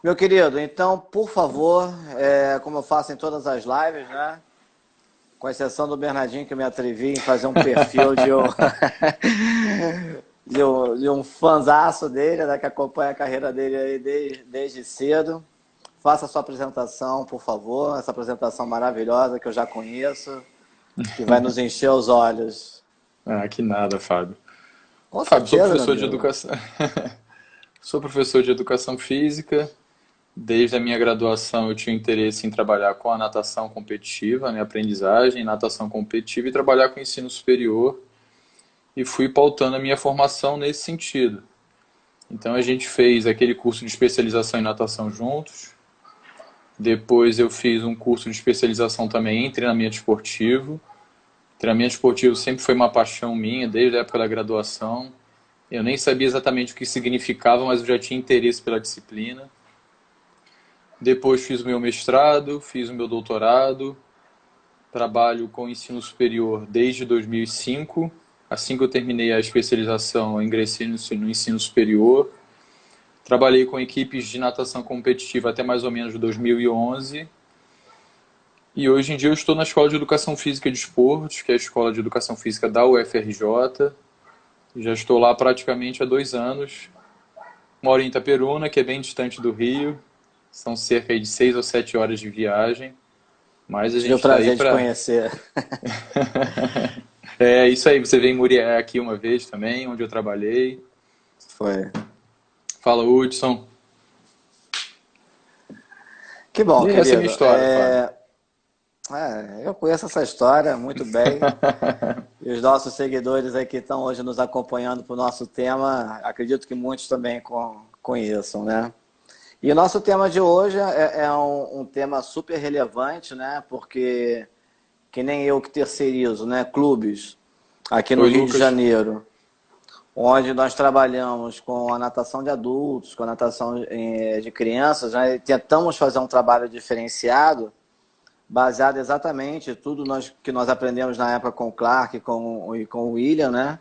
Meu querido, então, por favor, como eu faço em todas as lives, né? Com exceção do Bernardinho, que eu me atrevi em fazer um perfil de um fanzaço dele, né? Que acompanha a carreira dele aí desde cedo. Faça a sua apresentação, por favor. Essa apresentação maravilhosa que eu já conheço, que vai nos encher os olhos. Ah, que nada, Fábio. Com Fábio, sou certeza, meu professor de amigo. educação, sou professor de educação física. Desde a minha graduação eu tinha interesse em trabalhar com a natação competitiva, né, aprendizagem, natação competitiva e trabalhar com ensino superior e fui pautando a minha formação nesse sentido. Então a gente fez aquele curso de especialização em natação juntos. Depois eu fiz um curso de especialização também em treinamento esportivo. Treinamento esportivo sempre foi uma paixão minha, desde a época da graduação. Eu nem sabia exatamente o que significava, mas eu já tinha interesse pela disciplina. Depois fiz o meu mestrado, fiz o meu doutorado, trabalho com ensino superior desde 2005. Assim que eu terminei a especialização, eu ingressei no ensino superior. Trabalhei com equipes de natação competitiva até mais ou menos 2011. E hoje em dia eu estou na Escola de Educação Física e de Esportes, que é a Escola de Educação Física da UFRJ. Já estou lá praticamente há 2 anos. Moro em Itaperuna, que é bem distante do Rio. São cerca de 6 ou 7 horas de viagem. Mas a Tive o gente está aí prazer de para... conhecer. É isso aí, você veio em Murié aqui uma vez também, onde eu trabalhei. Foi. Fala, Hudson. Que E bom, essa é a minha querido. história, Fábio. Eu conheço essa história muito bem. E os nossos seguidores aí que estão hoje nos acompanhando para o nosso tema, acredito que muitos também conheçam, né? E o nosso tema de hoje é um tema super relevante, né? Porque que nem eu que terceirizo, né? Clubes aqui no Oi, Rio de Lucas. Janeiro, onde nós trabalhamos com a natação de adultos, com a natação de crianças, né? E tentamos fazer um trabalho diferenciado baseado exatamente em tudo que nós aprendemos na época com o Clark e com o William, né?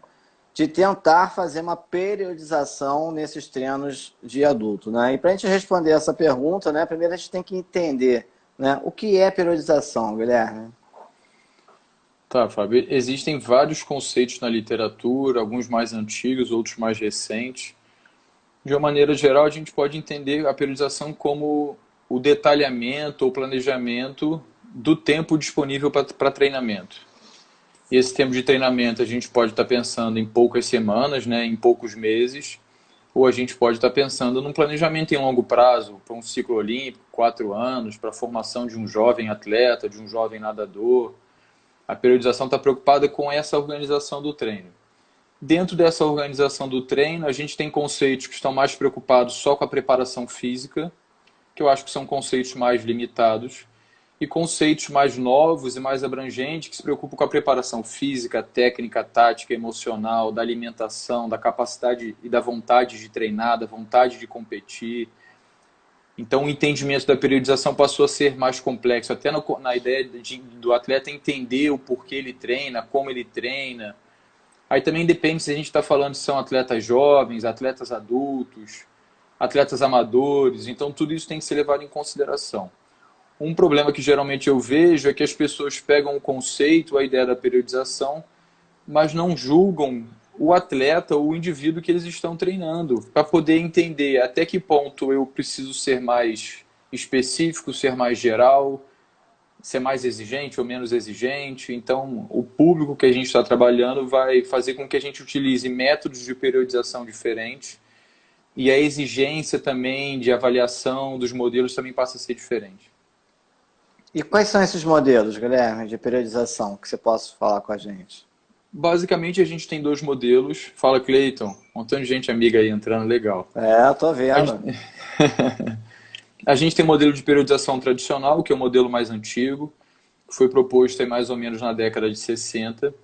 De tentar fazer uma periodização nesses treinos de adulto, né? E para a gente responder essa pergunta, né? Primeiro a gente tem que entender, né? O que é periodização, Guilherme? Tá, Fábio. Existem vários conceitos na literatura, alguns mais antigos, outros mais recentes. De uma maneira geral, a gente pode entender a periodização como o detalhamento ou planejamento do tempo disponível para treinamento. E esse tempo de treinamento a gente pode estar pensando em poucas semanas, né, em poucos meses, ou a gente pode estar pensando num planejamento em longo prazo, para um ciclo olímpico, 4 anos, para a formação de um jovem atleta, de um jovem nadador. A periodização está preocupada com essa organização do treino. Dentro dessa organização do treino, a gente tem conceitos que estão mais preocupados só com a preparação física, que eu acho que são conceitos mais limitados, e conceitos mais novos e mais abrangentes que se preocupam com a preparação física, técnica, tática, emocional, da alimentação, da capacidade e da vontade de treinar, da vontade de competir. Então, o entendimento da periodização passou a ser mais complexo, até na ideia do atleta entender o porquê ele treina, como ele treina. Aí também depende se a gente está falando se são atletas jovens, atletas adultos, atletas amadores. Então, tudo isso tem que ser levado em consideração. Um problema que geralmente eu vejo é que as pessoas pegam o conceito, a ideia da periodização, mas não julgam o atleta ou o indivíduo que eles estão treinando, para poder entender até que ponto eu preciso ser mais específico, ser mais geral, ser mais exigente ou menos exigente. Então, o público que a gente está trabalhando vai fazer com que a gente utilize métodos de periodização diferentes e a exigência também de avaliação dos modelos também passa a ser diferente. E quais são esses modelos, Guilherme, de periodização que você possa falar com a gente? Basicamente, a gente tem dois modelos. Fala, Cleiton. Um montão de gente amiga aí entrando, legal. Eu tô A gente, vendo. a gente tem o modelo de periodização tradicional, que é o modelo mais antigo, que foi proposto aí mais ou menos na década de 60.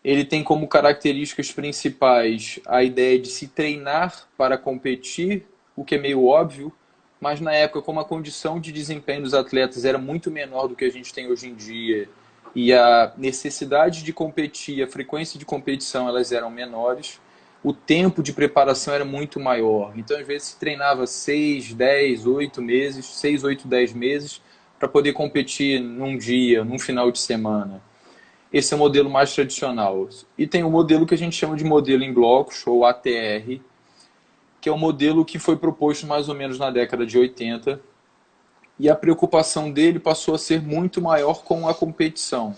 Ele tem como características principais a ideia de se treinar para competir, o que é meio óbvio, mas na época, como a condição de desempenho dos atletas era muito menor do que a gente tem hoje em dia, e a necessidade de competir, a frequência de competição, elas eram menores, o tempo de preparação era muito maior. Então, às vezes, se treinava 6, 10, 8 meses, 6, 8, 10 meses, para poder competir num dia, num final de semana. Esse é o modelo mais tradicional. E tem o modelo que a gente chama de modelo em blocos, ou ATR, que é um modelo que foi proposto mais ou menos na década de 80, e a preocupação dele passou a ser muito maior com a competição.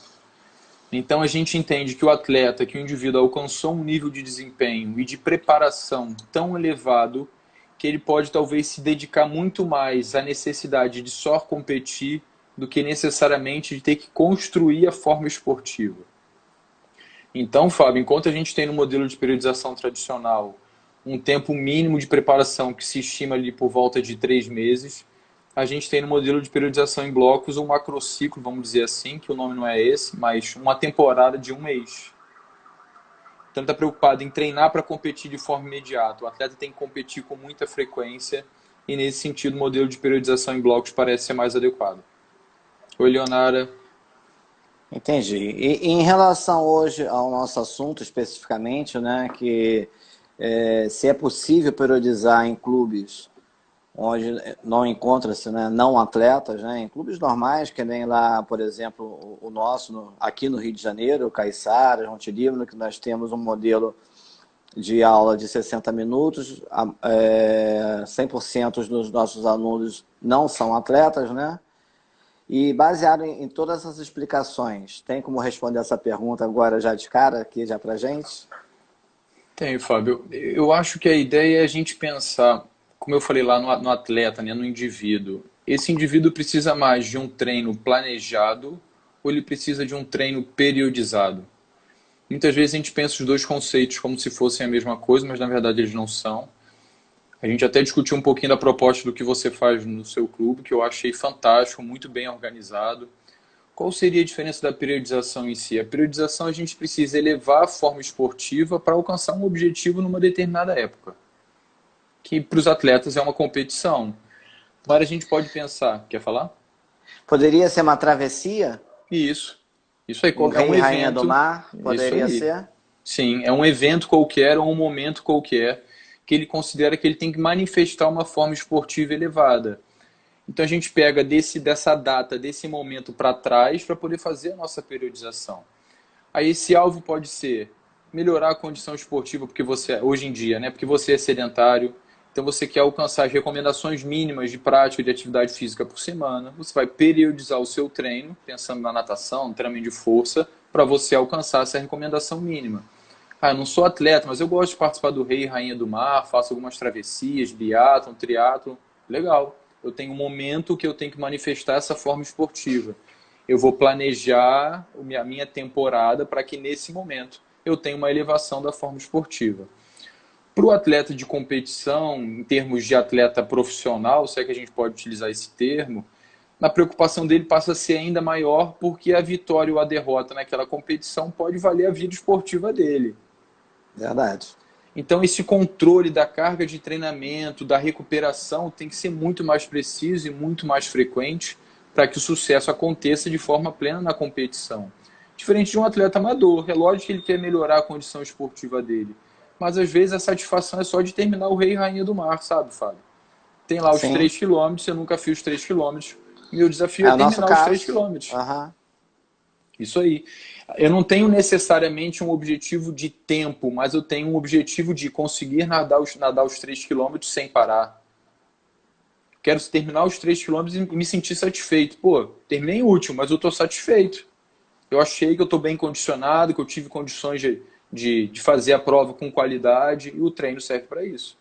Então a gente entende que o atleta, que o indivíduo alcançou um nível de desempenho e de preparação tão elevado que ele pode talvez se dedicar muito mais à necessidade de só competir do que necessariamente de ter que construir a forma esportiva. Então, Fábio, enquanto a gente tem no modelo de periodização tradicional um tempo mínimo de preparação que se estima ali por volta de 3 meses, a gente tem no modelo de periodização em blocos um macrociclo, vamos dizer assim, que o nome não é esse, mas uma temporada de 1 mês. Então ele está preocupado em treinar para competir de forma imediata. O atleta tem que competir com muita frequência e nesse sentido o modelo de periodização em blocos parece ser mais adequado. Oi, Leonara. Entendi. E em relação hoje ao nosso assunto especificamente, né, que se é possível periodizar em clubes onde não encontra-se, né, não atletas, né, em clubes normais, que nem lá, por exemplo, o nosso, aqui no Rio de Janeiro, o Caiçara, Monte Líbano, que nós temos um modelo de aula de 60 minutos, 100% dos nossos alunos não são atletas, né? E baseado em todas essas explicações, tem como responder essa pergunta agora já de cara, aqui já pra gente? Tem, Fábio. Eu acho que a ideia é a gente pensar, como eu falei lá no atleta, né, no indivíduo. Esse indivíduo precisa mais de um treino planejado ou ele precisa de um treino periodizado? Muitas vezes a gente pensa os dois conceitos como se fossem a mesma coisa, mas na verdade eles não são. A gente até discutiu um pouquinho da proposta do que você faz no seu clube, que eu achei fantástico, muito bem organizado. Qual seria a diferença da periodização em si? A periodização a gente precisa elevar a forma esportiva para alcançar um objetivo numa determinada época, que para os atletas é uma competição. Mas a gente pode pensar, quer falar? Poderia ser uma travessia? Isso. Isso aí, Um é rei um e rainha do evento. mar? Isso Poderia aí. ser? Sim, é um evento qualquer ou um momento qualquer que ele considera que ele tem que manifestar uma forma esportiva elevada. Então a gente pega dessa data, desse momento para trás para poder fazer a nossa periodização. Aí esse alvo pode ser melhorar a condição esportiva porque você hoje em dia, né? Porque você é sedentário, então você quer alcançar as recomendações mínimas de prática de atividade física por semana. Você vai periodizar o seu treino, pensando na natação, no treinamento de força, para você alcançar essa recomendação mínima. Ah, eu não sou atleta, mas eu gosto de participar do Rei e Rainha do Mar, faço algumas travessias, biatlon, triatlon. Legal. Eu tenho um momento que eu tenho que manifestar essa forma esportiva. Eu vou planejar a minha temporada para que nesse momento eu tenha uma elevação da forma esportiva. Para o atleta de competição, em termos de atleta profissional, se é que a gente pode utilizar esse termo, a preocupação dele passa a ser ainda maior porque a vitória ou a derrota naquela competição pode valer a vida esportiva dele. Verdade. Então, esse controle da carga de treinamento, da recuperação, tem que ser muito mais preciso e muito mais frequente para que o sucesso aconteça de forma plena na competição. Diferente de um atleta amador, é lógico que ele quer melhorar a condição esportiva dele, mas às vezes a satisfação é só de terminar o Rei e Rainha do Mar, sabe, Fábio? Tem lá os Sim. 3 quilômetros, eu nunca fiz os 3 quilômetros, meu desafio É é o nosso terminar os 3 caso. quilômetros. Aham. Isso aí. Eu não tenho necessariamente um objetivo de tempo, mas eu tenho um objetivo de conseguir nadar os 3 quilômetros sem parar. Quero terminar os 3 quilômetros e me sentir satisfeito. Pô, terminei o último, mas eu estou satisfeito. Eu achei que eu estou bem condicionado, que eu tive condições de fazer a prova com qualidade e o treino serve para isso.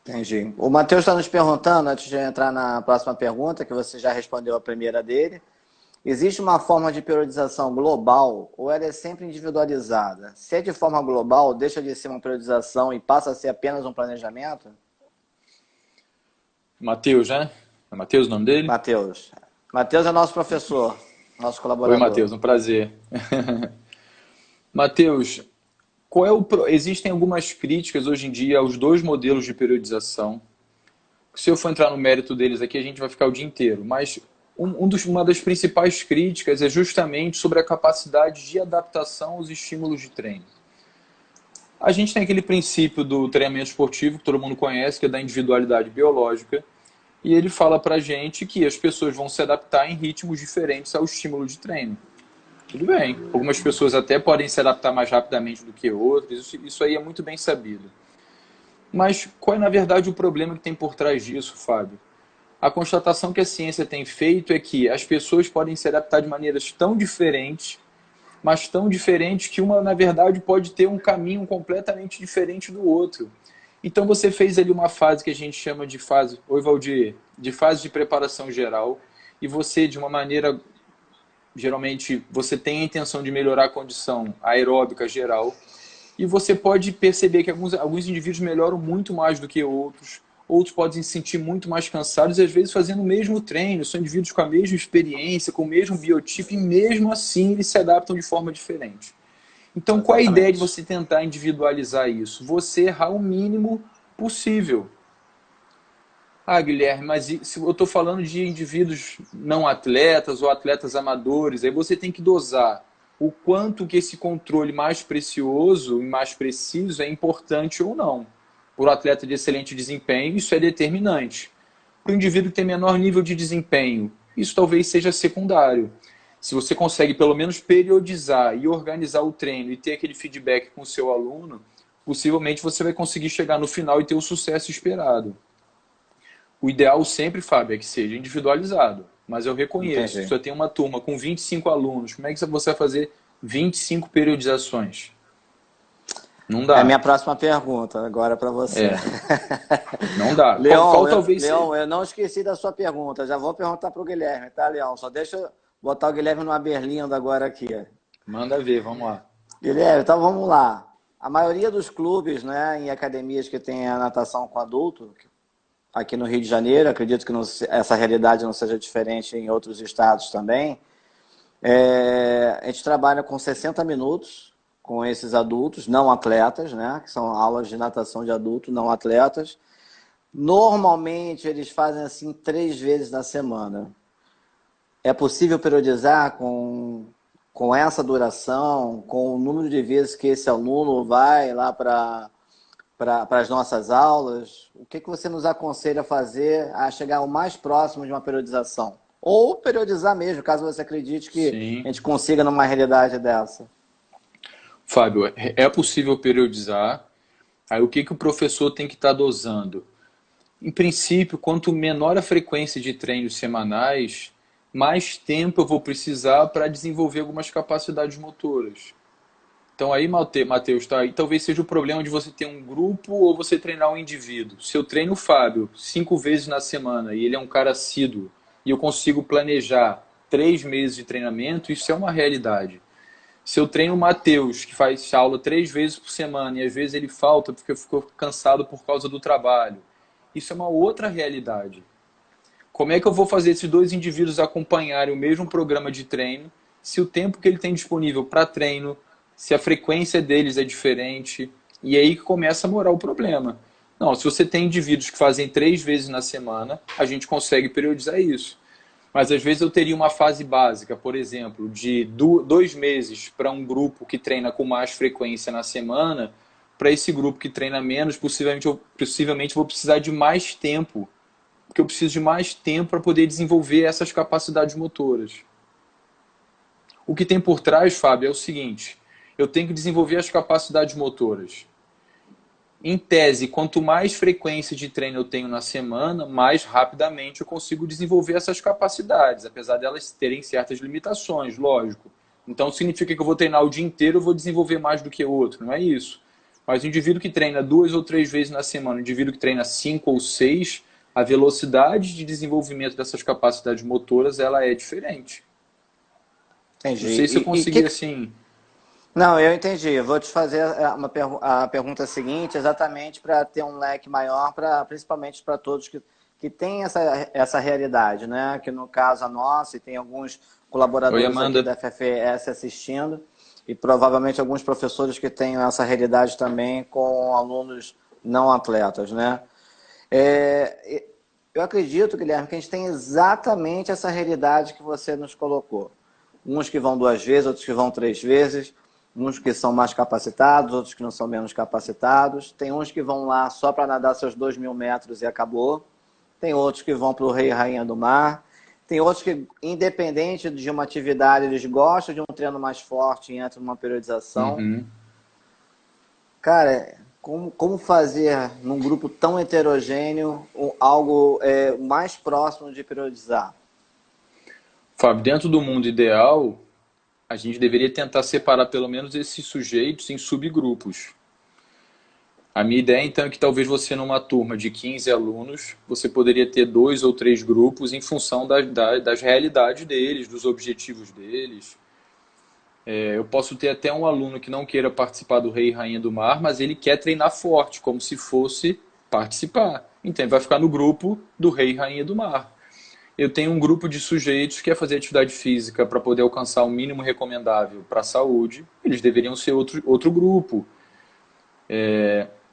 Entendi. O Matheus está nos perguntando, antes de entrar na próxima pergunta, que você já respondeu a primeira dele, existe uma forma de periodização global ou ela é sempre individualizada? Se é de forma global, deixa de ser uma periodização e passa a ser apenas um planejamento? Matheus, né? É Matheus o nome dele? Matheus. Matheus é nosso professor, nosso Oi, colaborador. Matheus, um prazer. Matheus, existem algumas críticas hoje em dia aos dois modelos de periodização. Se eu for entrar no mérito deles aqui, a gente vai ficar o dia inteiro. Mas uma das principais críticas é justamente sobre a capacidade de adaptação aos estímulos de treino. A gente tem aquele princípio do treinamento esportivo que todo mundo conhece, que é da individualidade biológica, e ele fala pra gente que as pessoas vão se adaptar em ritmos diferentes ao estímulo de treino. Tudo bem. Algumas pessoas até podem se adaptar mais rapidamente do que outras, isso aí é muito bem sabido. Mas qual é, na verdade, o problema que tem por trás disso, Fábio? A constatação que a ciência tem feito é que as pessoas podem se adaptar de maneiras tão diferentes, mas tão diferentes que uma, na verdade, pode ter um caminho completamente diferente do outro. Então você fez ali uma fase que a gente chama de fase, oi Valdir, de fase de preparação geral, e você, de uma maneira, geralmente, você tem a intenção de melhorar a condição aeróbica geral, e você pode perceber que alguns indivíduos melhoram muito mais do que outros, outros podem se sentir muito mais cansados e às vezes fazendo o mesmo treino, são indivíduos com a mesma experiência, com o mesmo biotipo e mesmo assim eles se adaptam de forma diferente. Então qual é a ideia de você tentar individualizar isso? Você errar o mínimo possível. Ah, Guilherme, mas se eu estou falando de indivíduos não atletas ou atletas amadores, aí você tem que dosar o quanto que esse controle mais precioso e mais preciso é importante ou não. Para o atleta de excelente desempenho, isso é determinante. Para o indivíduo que tem menor nível de desempenho, isso talvez seja secundário. Se você consegue pelo menos periodizar e organizar o treino e ter aquele feedback com o seu aluno, possivelmente você vai conseguir chegar no final e ter o sucesso esperado. O ideal sempre, Fábio, é que seja individualizado. Mas eu reconheço, se Entendi. eu tenho uma turma com 25 alunos, como é que você vai fazer 25 periodizações? Não É a dá. minha próxima pergunta agora para você. É, não dá. Leon, Qual talvez seja? Leon, eu não esqueci da sua pergunta. Já vou perguntar para o Guilherme, tá, Leon? Só deixa eu botar o Guilherme numa berlinda agora aqui. Manda ver, vamos lá. Guilherme, então vamos lá. A maioria dos clubes, né, em academias que tem a natação com adulto, aqui no Rio de Janeiro, acredito que essa realidade não seja diferente em outros estados também, a gente trabalha com 60 minutos com esses adultos, não atletas, né, que são aulas de natação de adulto, não atletas. Normalmente eles fazem assim 3 vezes na semana. É possível periodizar com essa duração, com o número de vezes que esse aluno vai lá para as nossas aulas? O que você nos aconselha a fazer a chegar o mais próximo de uma periodização? Ou periodizar mesmo, caso você acredite que a Sim. gente consiga numa realidade dessa. Fábio, é possível periodizar. Aí o que o professor tem que estar dosando? Em princípio, quanto menor a frequência de treinos semanais, mais tempo eu vou precisar para desenvolver algumas capacidades motoras. Então aí, Matheus, tá aí talvez seja o problema de você ter um grupo ou você treinar um indivíduo. Se eu treino o Fábio 5 vezes na semana e ele é um cara assíduo e eu consigo planejar 3 meses de treinamento, isso é uma realidade. Se eu treino o Matheus, que faz aula 3 vezes por semana e às vezes ele falta porque ficou cansado por causa do trabalho, isso é uma outra realidade. Como é que eu vou fazer esses dois indivíduos acompanharem o mesmo programa de treino se o tempo que ele tem disponível para treino, se a frequência deles é diferente? E aí que começa a morar o problema. Não, se você tem indivíduos que fazem 3 vezes na semana, a gente consegue periodizar isso. Mas às vezes eu teria uma fase básica, por exemplo, de 2 meses para um grupo que treina com mais frequência na semana, para esse grupo que treina menos, possivelmente vou precisar de mais tempo, porque eu preciso de mais tempo para poder desenvolver essas capacidades motoras. O que tem por trás, Fábio, é o seguinte: eu tenho que desenvolver as capacidades motoras. Em tese, quanto mais frequência de treino eu tenho na semana, mais rapidamente eu consigo desenvolver essas capacidades, apesar delas terem certas limitações, lógico. Então significa que eu vou treinar o dia inteiro, eu vou desenvolver mais do que o outro, não é isso. Mas o indivíduo que treina 2 ou 3 vezes na semana, o indivíduo que treina 5 ou 6, a velocidade de desenvolvimento dessas capacidades motoras ela é diferente. Não Entendi. sei se eu consegui assim. Não, eu entendi. Eu vou te fazer a pergunta seguinte, exatamente para ter um leque maior, principalmente para todos que têm essa realidade, né? Que no caso a nossa, e tem alguns Oi, colaboradores aqui Amanda. da FFS assistindo, e provavelmente alguns professores que têm essa realidade também com alunos não atletas, né? Eu acredito, Guilherme, que a gente tem exatamente essa realidade que você nos colocou. Uns que vão 2 vezes, outros que vão 3 vezes. uns que são mais capacitados, outros que não são menos capacitados. Tem uns que vão lá só para nadar seus 2.000 metros e acabou. Tem outros que vão para o Rei e Rainha do Mar. Tem outros que, independente de uma atividade, eles gostam de um treino mais forte e entram numa periodização. Uhum. Cara, como fazer num grupo tão heterogêneo algo mais próximo de periodizar? Fábio, dentro do mundo ideal, a gente deveria tentar separar pelo menos esses sujeitos em subgrupos. A minha ideia, então, é que talvez você, numa turma de 15 alunos, você poderia ter 2 ou 3 grupos em função das realidades deles, dos objetivos deles. Eu posso ter até um aluno que não queira participar do Rei e Rainha do Mar, mas ele quer treinar forte, como se fosse participar. Então, ele vai ficar no grupo do Rei e Rainha do Mar. Eu tenho um grupo de sujeitos que quer fazer atividade física para poder alcançar o mínimo recomendável para a saúde. Eles deveriam ser outro grupo.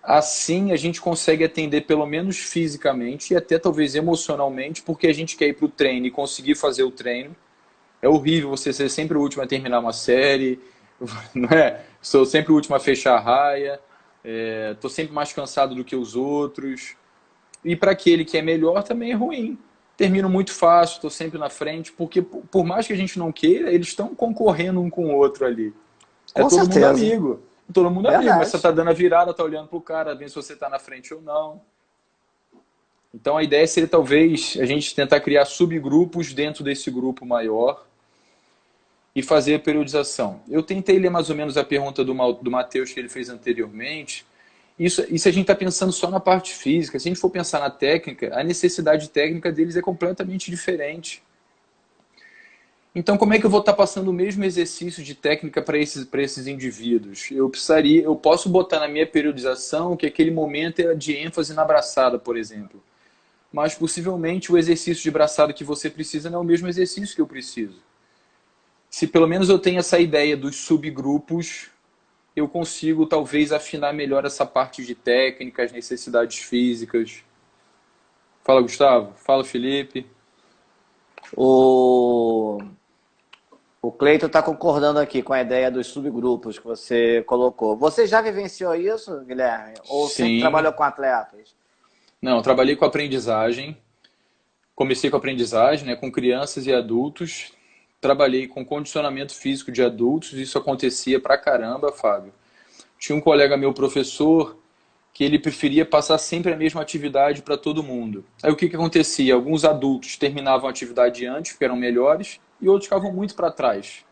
Assim a gente consegue atender pelo menos fisicamente e até talvez emocionalmente, porque a gente quer ir para o treino e conseguir fazer o treino. É horrível você ser sempre o último a terminar uma série, não é? Sou sempre o último a fechar a raia, estou sempre mais cansado do que os outros. E para aquele que é melhor também é ruim. Termino muito fácil, estou sempre na frente, porque por mais que a gente não queira, eles estão concorrendo um com o outro ali. É Com todo mundo certeza. amigo. Todo mundo amigo, mas você Verdade. está dando a virada, está olhando para o cara, vendo se você está na frente ou não. Então a ideia seria talvez a gente tentar criar subgrupos dentro desse grupo maior e fazer a periodização. Eu tentei ler mais ou menos a pergunta do Matheus que ele fez anteriormente. Isso a gente está pensando só na parte física. Se a gente for pensar na técnica, a necessidade técnica deles é completamente diferente. Então, como é que eu vou estar passando o mesmo exercício de técnica para esses indivíduos? Eu posso botar na minha periodização que aquele momento é de ênfase na braçada, por exemplo. Mas possivelmente o exercício de braçada que você precisa não é o mesmo exercício que eu preciso. Se pelo menos eu tenho essa ideia dos subgrupos, eu consigo talvez afinar melhor essa parte de técnicas, necessidades físicas. Fala, Gustavo. Fala, Felipe. O Cleito está concordando aqui com a ideia dos subgrupos que você colocou. Você já vivenciou isso, Guilherme? Ou sempre Sim. trabalhou com atletas? Não, eu trabalhei com aprendizagem. Comecei com aprendizagem, né, com crianças e adultos. Trabalhei com condicionamento físico de adultos. Isso acontecia pra caramba, Fábio. Tinha um colega meu, professor, que ele preferia passar sempre a mesma atividade para todo mundo. Aí o que acontecia? Alguns adultos terminavam a atividade antes, porque eram melhores, e outros ficavam muito para trás.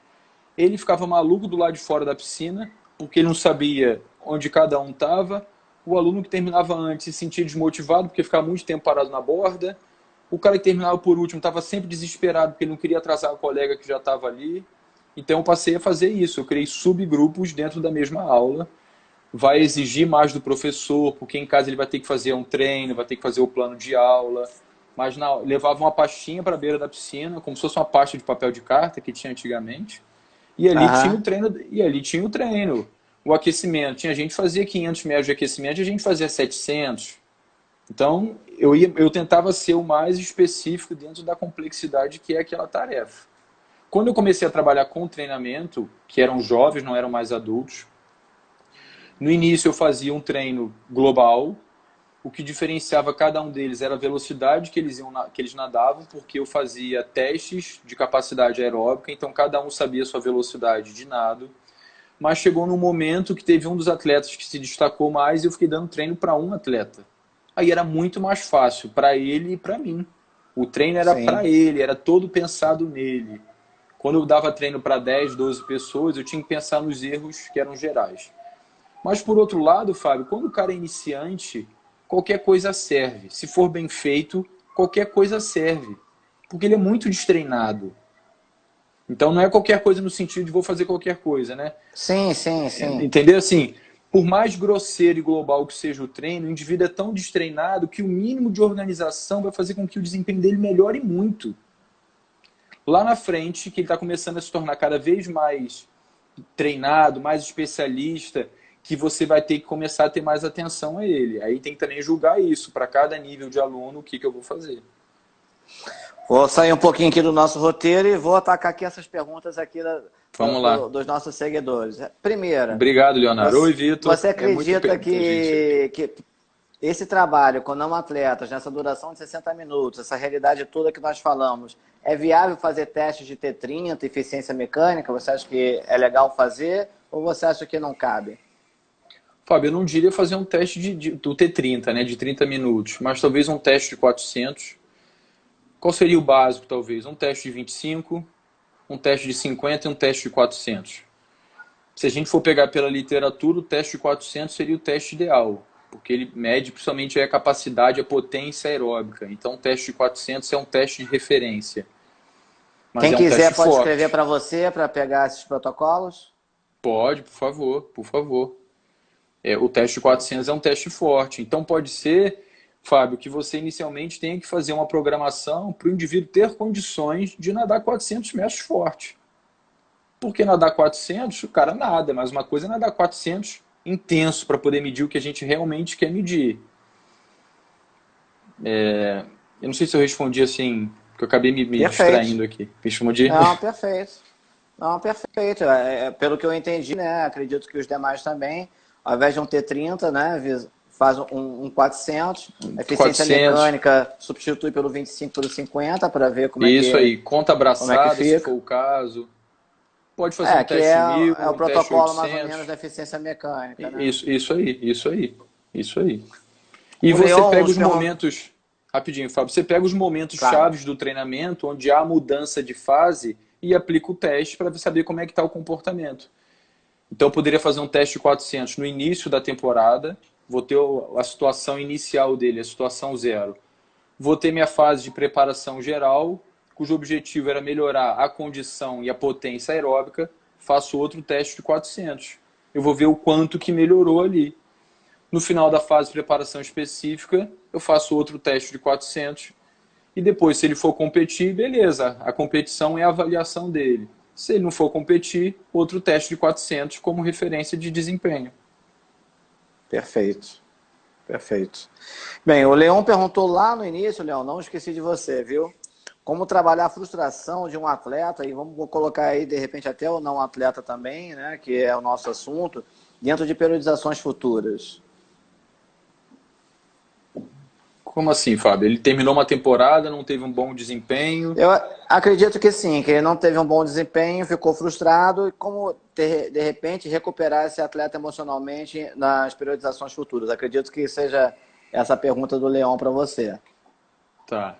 Ele ficava maluco do lado de fora da piscina, porque ele não sabia onde cada um estava. O aluno que terminava antes se sentia desmotivado, porque ficava muito tempo parado na borda. O cara que terminava por último estava sempre desesperado, porque ele não queria atrasar o colega que já estava ali. Então eu passei a fazer isso. Eu criei subgrupos dentro da mesma aula. Vai exigir mais do professor, porque em casa ele vai ter que fazer um treino, vai ter que fazer o plano de aula. Mas levava uma pastinha para a beira da piscina, como se fosse uma pasta de papel de carta que tinha antigamente. E ali tinha o Aham. treino, o aquecimento. Tinha gente que fazia 500 metros de aquecimento e a gente fazia 700. Então, eu tentava ser o mais específico dentro da complexidade que é aquela tarefa. Quando eu comecei a trabalhar com treinamento, que eram jovens, não eram mais adultos, no início eu fazia um treino global. O que diferenciava cada um deles era a velocidade que eles nadavam, porque eu fazia testes de capacidade aeróbica, então cada um sabia a sua velocidade de nado. Mas chegou num momento que teve um dos atletas que se destacou mais e eu fiquei dando treino para um atleta. Aí era muito mais fácil para ele e para mim. O treino era para Sim. ele, era todo pensado nele. Quando eu dava treino para 10, 12 pessoas, eu tinha que pensar nos erros que eram gerais. Mas por outro lado, Fábio, quando o cara é iniciante, qualquer coisa serve. Se for bem feito, qualquer coisa serve. Porque ele é muito destreinado. Então não é qualquer coisa no sentido de vou fazer qualquer coisa, né? Sim, sim, sim. Entendeu? Assim, por mais grosseiro e global que seja o treino, o indivíduo é tão destreinado que o mínimo de organização vai fazer com que o desempenho dele melhore muito. Lá na frente, que ele está começando a se tornar cada vez mais treinado, mais especialista, que você vai ter que começar a ter mais atenção a ele. Aí tem que também julgar isso, para cada nível de aluno, o que eu vou fazer. Vou sair um pouquinho aqui do nosso roteiro e vou atacar aqui essas perguntas aqui Vamos lá. dos nossos seguidores. Primeira, Obrigado, Leonardo. Oi, Vitor. você acredita que esse trabalho com não atletas, nessa duração de 60 minutos, essa realidade toda que nós falamos, é viável fazer testes de T30, eficiência mecânica? Você acha que é legal fazer ou você acha que não cabe? Fábio, eu não diria fazer um teste do T30, né, de 30 minutos, mas talvez um teste de 400. Qual seria o básico, talvez? Um teste de 25, um teste de 50 e um teste de 400. Se a gente for pegar pela literatura, o teste de 400 seria o teste ideal, porque ele mede principalmente a capacidade, a potência aeróbica. Então, o teste de 400 é um teste de referência. Mas quem é um quiser teste pode forte. escrever para você, para pegar esses protocolos? Pode, por favor, por favor. O teste de 400 é um teste forte. Então, pode ser, Fábio, que você inicialmente tenha que fazer uma programação para o indivíduo ter condições de nadar 400 metros forte. Porque nadar 400, o cara nada, mas uma coisa é nadar 400 intenso para poder medir o que a gente realmente quer medir. Eu não sei se eu respondi assim, porque eu acabei me distraindo aqui. Respondi? Não, perfeito. Não, perfeito. Pelo que eu entendi, né, acredito que os demais também, ao invés de um T30, né, faz um 400, eficiência 400. Mecânica substitui pelo 25 pelo 50 para ver como é que Isso aí, conta abraçada, se for o caso. Pode fazer um teste 1000, é o um protocolo teste 800. mais ou menos da eficiência mecânica, né? Isso aí. E O você Leon, pega os momentos... Rapidinho, Fábio. Você pega os momentos chaves do treinamento, onde há mudança de fase, e aplica o teste para saber como é que está o comportamento. Então, eu poderia fazer um teste de 400 no início da temporada, vou ter a situação inicial dele, a situação 0. Vou ter minha fase de preparação geral, cujo objetivo era melhorar a condição e a potência aeróbica, faço outro teste de 400. Eu vou ver o quanto que melhorou ali. No final da fase de preparação específica, eu faço outro teste de 400. E depois, se ele for competir, beleza, a competição é a avaliação dele. Se ele não for competir, outro teste de 400 como referência de desempenho. Perfeito. Perfeito. Bem, o Leon perguntou lá no início, Leon, não esqueci de você, viu? Como trabalhar a frustração de um atleta, e vamos colocar aí, de repente, até o não atleta também, né, que é o nosso assunto, dentro de periodizações futuras. Como assim, Fábio? Ele terminou uma temporada, não teve um bom desempenho? Eu acredito que sim, que ele não teve um bom desempenho, ficou frustrado, e como, de repente, recuperar esse atleta emocionalmente nas periodizações futuras? Acredito que seja essa a pergunta do Leon para você. Tá.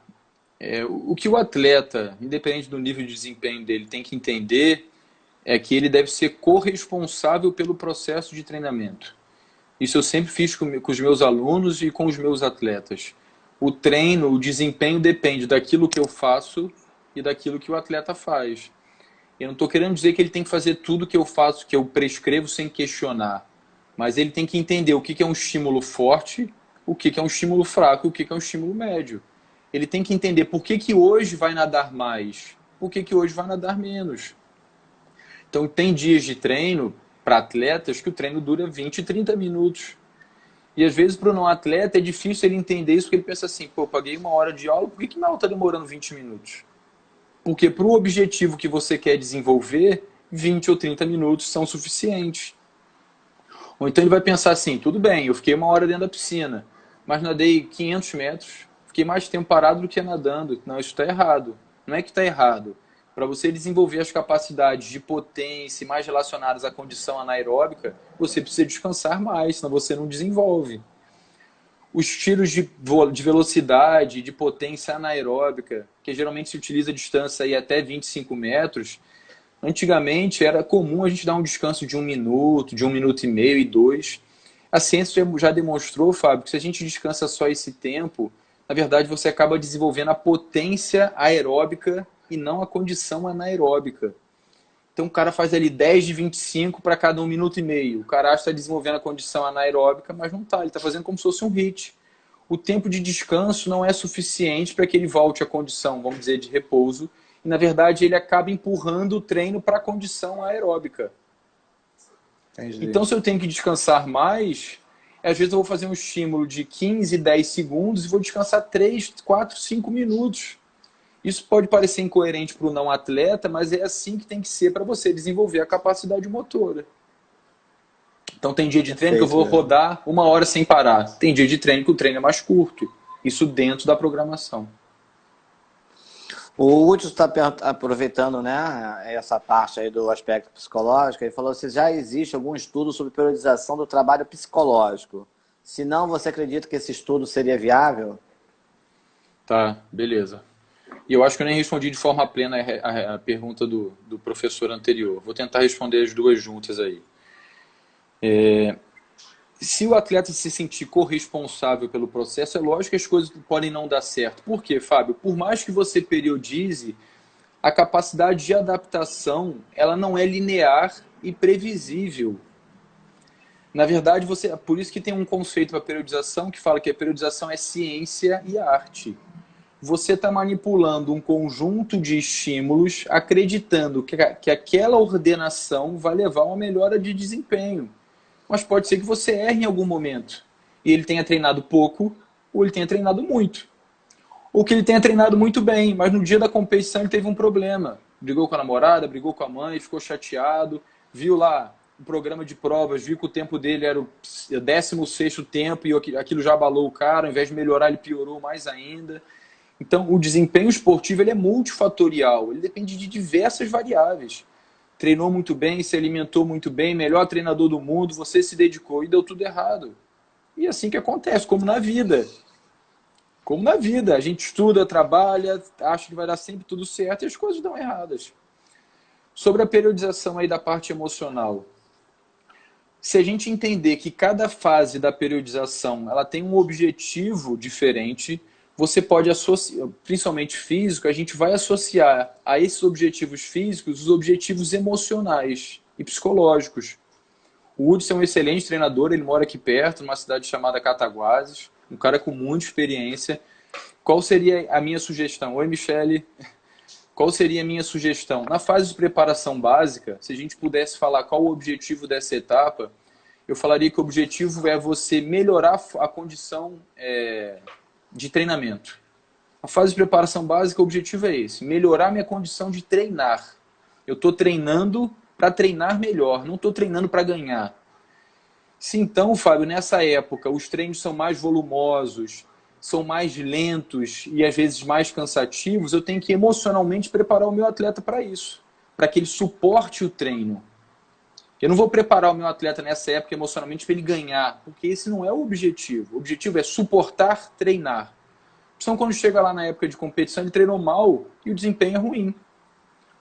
O que o atleta, independente do nível de desempenho dele, tem que entender é que ele deve ser corresponsável pelo processo de treinamento. Isso eu sempre fiz com os meus alunos e com os meus atletas. O treino, o desempenho depende daquilo que eu faço e daquilo que o atleta faz. Eu não estou querendo dizer que ele tem que fazer tudo que eu faço, que eu prescrevo sem questionar. Mas ele tem que entender o que é um estímulo forte, o que é um estímulo fraco e o que é um estímulo médio. Ele tem que entender por que hoje vai nadar mais, por que hoje vai nadar menos. Então, tem dias de treino para atletas que o treino dura 20, 30 minutos. E às vezes para o não atleta é difícil ele entender isso, porque ele pensa assim, pô, eu paguei 1 hora de aula, por que minha aula está demorando 20 minutos? Porque para o objetivo que você quer desenvolver, 20 ou 30 minutos são suficientes. Ou então ele vai pensar assim, tudo bem, eu fiquei 1 hora dentro da piscina, mas nadei 500 metros, fiquei mais tempo parado do que nadando. Não, isso está errado. Não é que está errado. Para você desenvolver as capacidades de potência mais relacionadas à condição anaeróbica, você precisa descansar mais, senão você não desenvolve. Os tiros de velocidade, de potência anaeróbica, que geralmente se utiliza a distância aí até 25 metros, antigamente era comum a gente dar um descanso de 1 minuto, de 1 minuto e meio e 2. A ciência já demonstrou, Fábio, que se a gente descansa só esse tempo, na verdade você acaba desenvolvendo a potência aeróbica e não a condição anaeróbica. Então o cara faz ali 10 de 25 para cada 1 minuto e meio. O cara está desenvolvendo a condição anaeróbica, mas não está. Ele está fazendo como se fosse um HIIT. O tempo de descanso não é suficiente para que ele volte à condição, vamos dizer, de repouso. E na verdade ele acaba empurrando o treino para a condição aeróbica. Entendi. Então se eu tenho que descansar mais, às vezes eu vou fazer um estímulo de 15, 10 segundos e vou descansar 3, 4, 5 minutos. Isso pode parecer incoerente para o não atleta, mas é assim que tem que ser para você desenvolver a capacidade motora. Então tem dia de treino que eu Perfeito, vou Leandro. rodar 1 hora sem parar. Tem dia de treino que o treino é mais curto. Isso dentro da programação. O Hudson está aproveitando, né, essa parte aí do aspecto psicológico. Ele falou se já existe algum estudo sobre periodização do trabalho psicológico. Se não, você acredita que esse estudo seria viável? Tá, beleza. E eu acho que eu nem respondi de forma plena a pergunta do professor anterior. Vou tentar responder as duas juntas aí. Se o atleta se sentir corresponsável pelo processo, é lógico que as coisas podem não dar certo. Por quê, Fábio? Por mais que você periodize, a capacidade de adaptação ela não é linear e previsível. Na verdade, por isso que tem um conceito para periodização que fala que a periodização é ciência e arte. Você está manipulando um conjunto de estímulos, acreditando que aquela ordenação vai levar a uma melhora de desempenho. Mas pode ser que você erre em algum momento. E ele tenha treinado pouco, ou ele tenha treinado muito. Ou que ele tenha treinado muito bem, mas no dia da competição ele teve um problema. Brigou com a namorada, brigou com a mãe, ficou chateado, viu lá o programa de provas, viu que o tempo dele era o 16º tempo e aquilo já abalou o cara, ao invés de melhorar ele piorou mais ainda. Então, o desempenho esportivo ele é multifatorial, ele depende de diversas variáveis. Treinou muito bem, se alimentou muito bem, melhor treinador do mundo, você se dedicou e deu tudo errado. E é assim que acontece, como na vida. Como na vida, a gente estuda, trabalha, acha que vai dar sempre tudo certo e as coisas dão erradas. Sobre a periodização aí da parte emocional, se a gente entender que cada fase da periodização ela tem um objetivo diferente, você pode associar, principalmente físico, a gente vai associar a esses objetivos físicos os objetivos emocionais e psicológicos. O Hudson é um excelente treinador, ele mora aqui perto, numa cidade chamada Cataguases, um cara com muita experiência. Qual seria a minha sugestão? Oi, Michele. Qual seria a minha sugestão? Na fase de preparação básica, se a gente pudesse falar qual o objetivo dessa etapa, eu falaria que o objetivo é você melhorar a condição de treinamento. A fase de preparação básica, o objetivo é esse, melhorar minha condição de treinar. Eu estou treinando para treinar melhor, não estou treinando para ganhar. Se então, Fábio, nessa época os treinos são mais volumosos, são mais lentos e às vezes mais cansativos, eu tenho que emocionalmente preparar o meu atleta para isso, para que ele suporte o treino. Eu não vou preparar o meu atleta nessa época emocionalmente para ele ganhar, porque esse não é o objetivo. O objetivo é suportar, treinar. Então, quando chega lá na época de competição, ele treinou mal e o desempenho é ruim.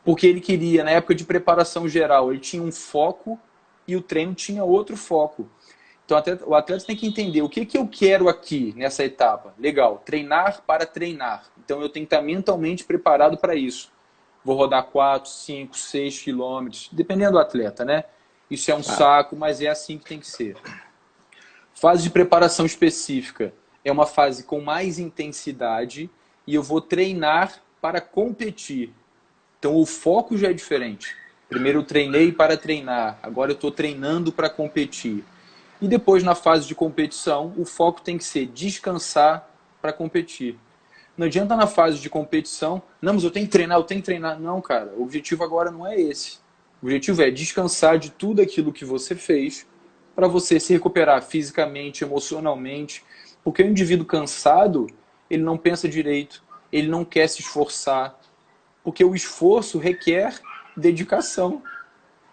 Porque ele queria, na época de preparação geral, ele tinha um foco e o treino tinha outro foco. Então, o atleta tem que entender o que eu quero aqui nessa etapa. Legal, treinar para treinar. Então, eu tenho que estar mentalmente preparado para isso. Vou rodar 4, 5, 6 quilômetros, dependendo do atleta, né? Isso é um saco, mas é assim que tem que ser. Fase de preparação específica é uma fase com mais intensidade e eu vou treinar para competir. Então o foco já é diferente. Primeiro eu treinei para treinar, agora eu estou treinando para competir. E depois na fase de competição, o foco tem que ser descansar para competir. Não adianta na fase de competição, não, mas eu tenho que treinar, eu tenho que treinar. Não, cara, o objetivo agora não é esse. O objetivo é descansar de tudo aquilo que você fez para você se recuperar fisicamente, emocionalmente. Porque o indivíduo cansado, ele não pensa direito, ele não quer se esforçar. Porque o esforço requer dedicação.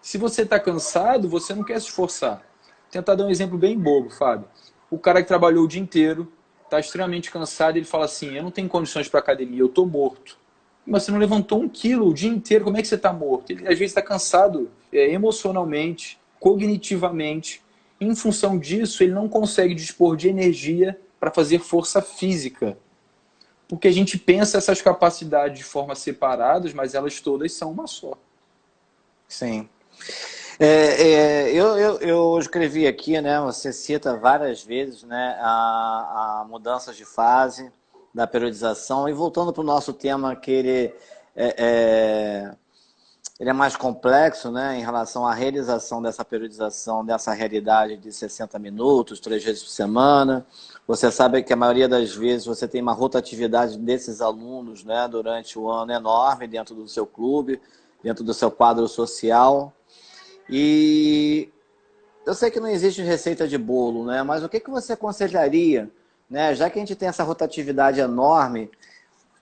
Se você está cansado, você não quer se esforçar. Vou tentar dar um exemplo bem bobo, Fábio. O cara que trabalhou o dia inteiro, está extremamente cansado, ele fala assim, eu não tenho condições para academia, eu estou morto. Mas você não levantou 1 quilo o dia inteiro, como é que você está morto? Ele às vezes está cansado emocionalmente, cognitivamente. Em função disso, ele não consegue dispor de energia para fazer força física. Porque a gente pensa essas capacidades de forma separadas, mas elas todas são uma só. Sim. Eu escrevi aqui, né? Você cita várias vezes, né, a mudanças de fase da periodização. E voltando para o nosso tema, ele é mais complexo, né, em relação à realização dessa periodização, dessa realidade de 60 minutos, 3 vezes por semana. Você sabe que a maioria das vezes você tem uma rotatividade desses alunos, né, durante o ano enorme dentro do seu clube, dentro do seu quadro social. E eu sei que não existe receita de bolo, né, mas o que que você aconselharia, né, já que a gente tem essa rotatividade enorme,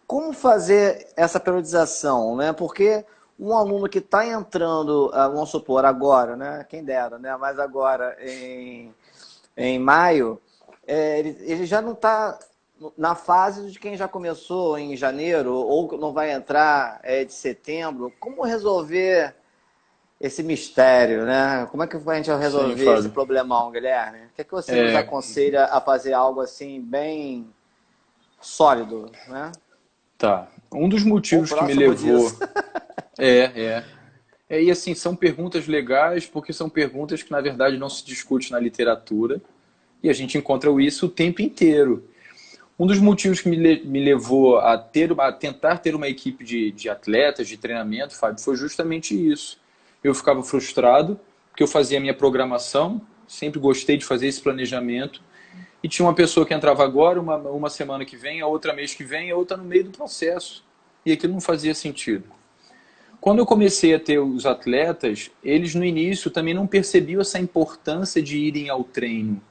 como fazer essa periodização, né? Porque um aluno que está entrando, vamos supor, agora, né? Quem dera, né? Mas agora, em maio, ele já não está na fase de quem já começou em janeiro, ou não vai entrar de setembro. Como resolver esse mistério, né? Como é que a gente vai Sim, resolver esse Fábio. problemão, Guilherme? O que é que você nos É, aconselha a fazer algo assim, bem sólido, né? tá. Um dos Ou motivos que me próximo disso. levou. É, é. E assim, são perguntas legais, porque são perguntas que, na verdade, não se discute na literatura, e a gente encontra isso o tempo inteiro. Um dos motivos que me levou a tentar ter uma equipe de atletas, de treinamento, Fábio, foi justamente isso. Eu ficava frustrado, porque eu fazia a minha programação, sempre gostei de fazer esse planejamento, e tinha uma pessoa que entrava agora, uma semana que vem, a outra mês que vem, a outra no meio do processo. E aquilo não fazia sentido. Quando eu comecei a ter os atletas, eles no início também não percebiam essa importância de irem ao treino.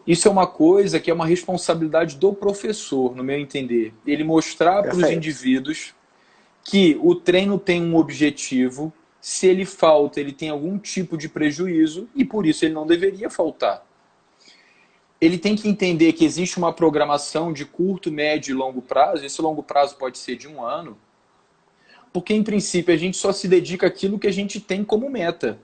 Isso é uma coisa que é uma responsabilidade do professor, no meu entender. Ele mostrar para os Perfeito. indivíduos que o treino tem um objetivo, se ele falta, ele tem algum tipo de prejuízo e por isso ele não deveria faltar. Ele tem que entender que existe uma programação de curto, médio e longo prazo. Esse longo prazo pode ser de 1 ano, porque em princípio a gente só se dedica àquilo que a gente tem como meta.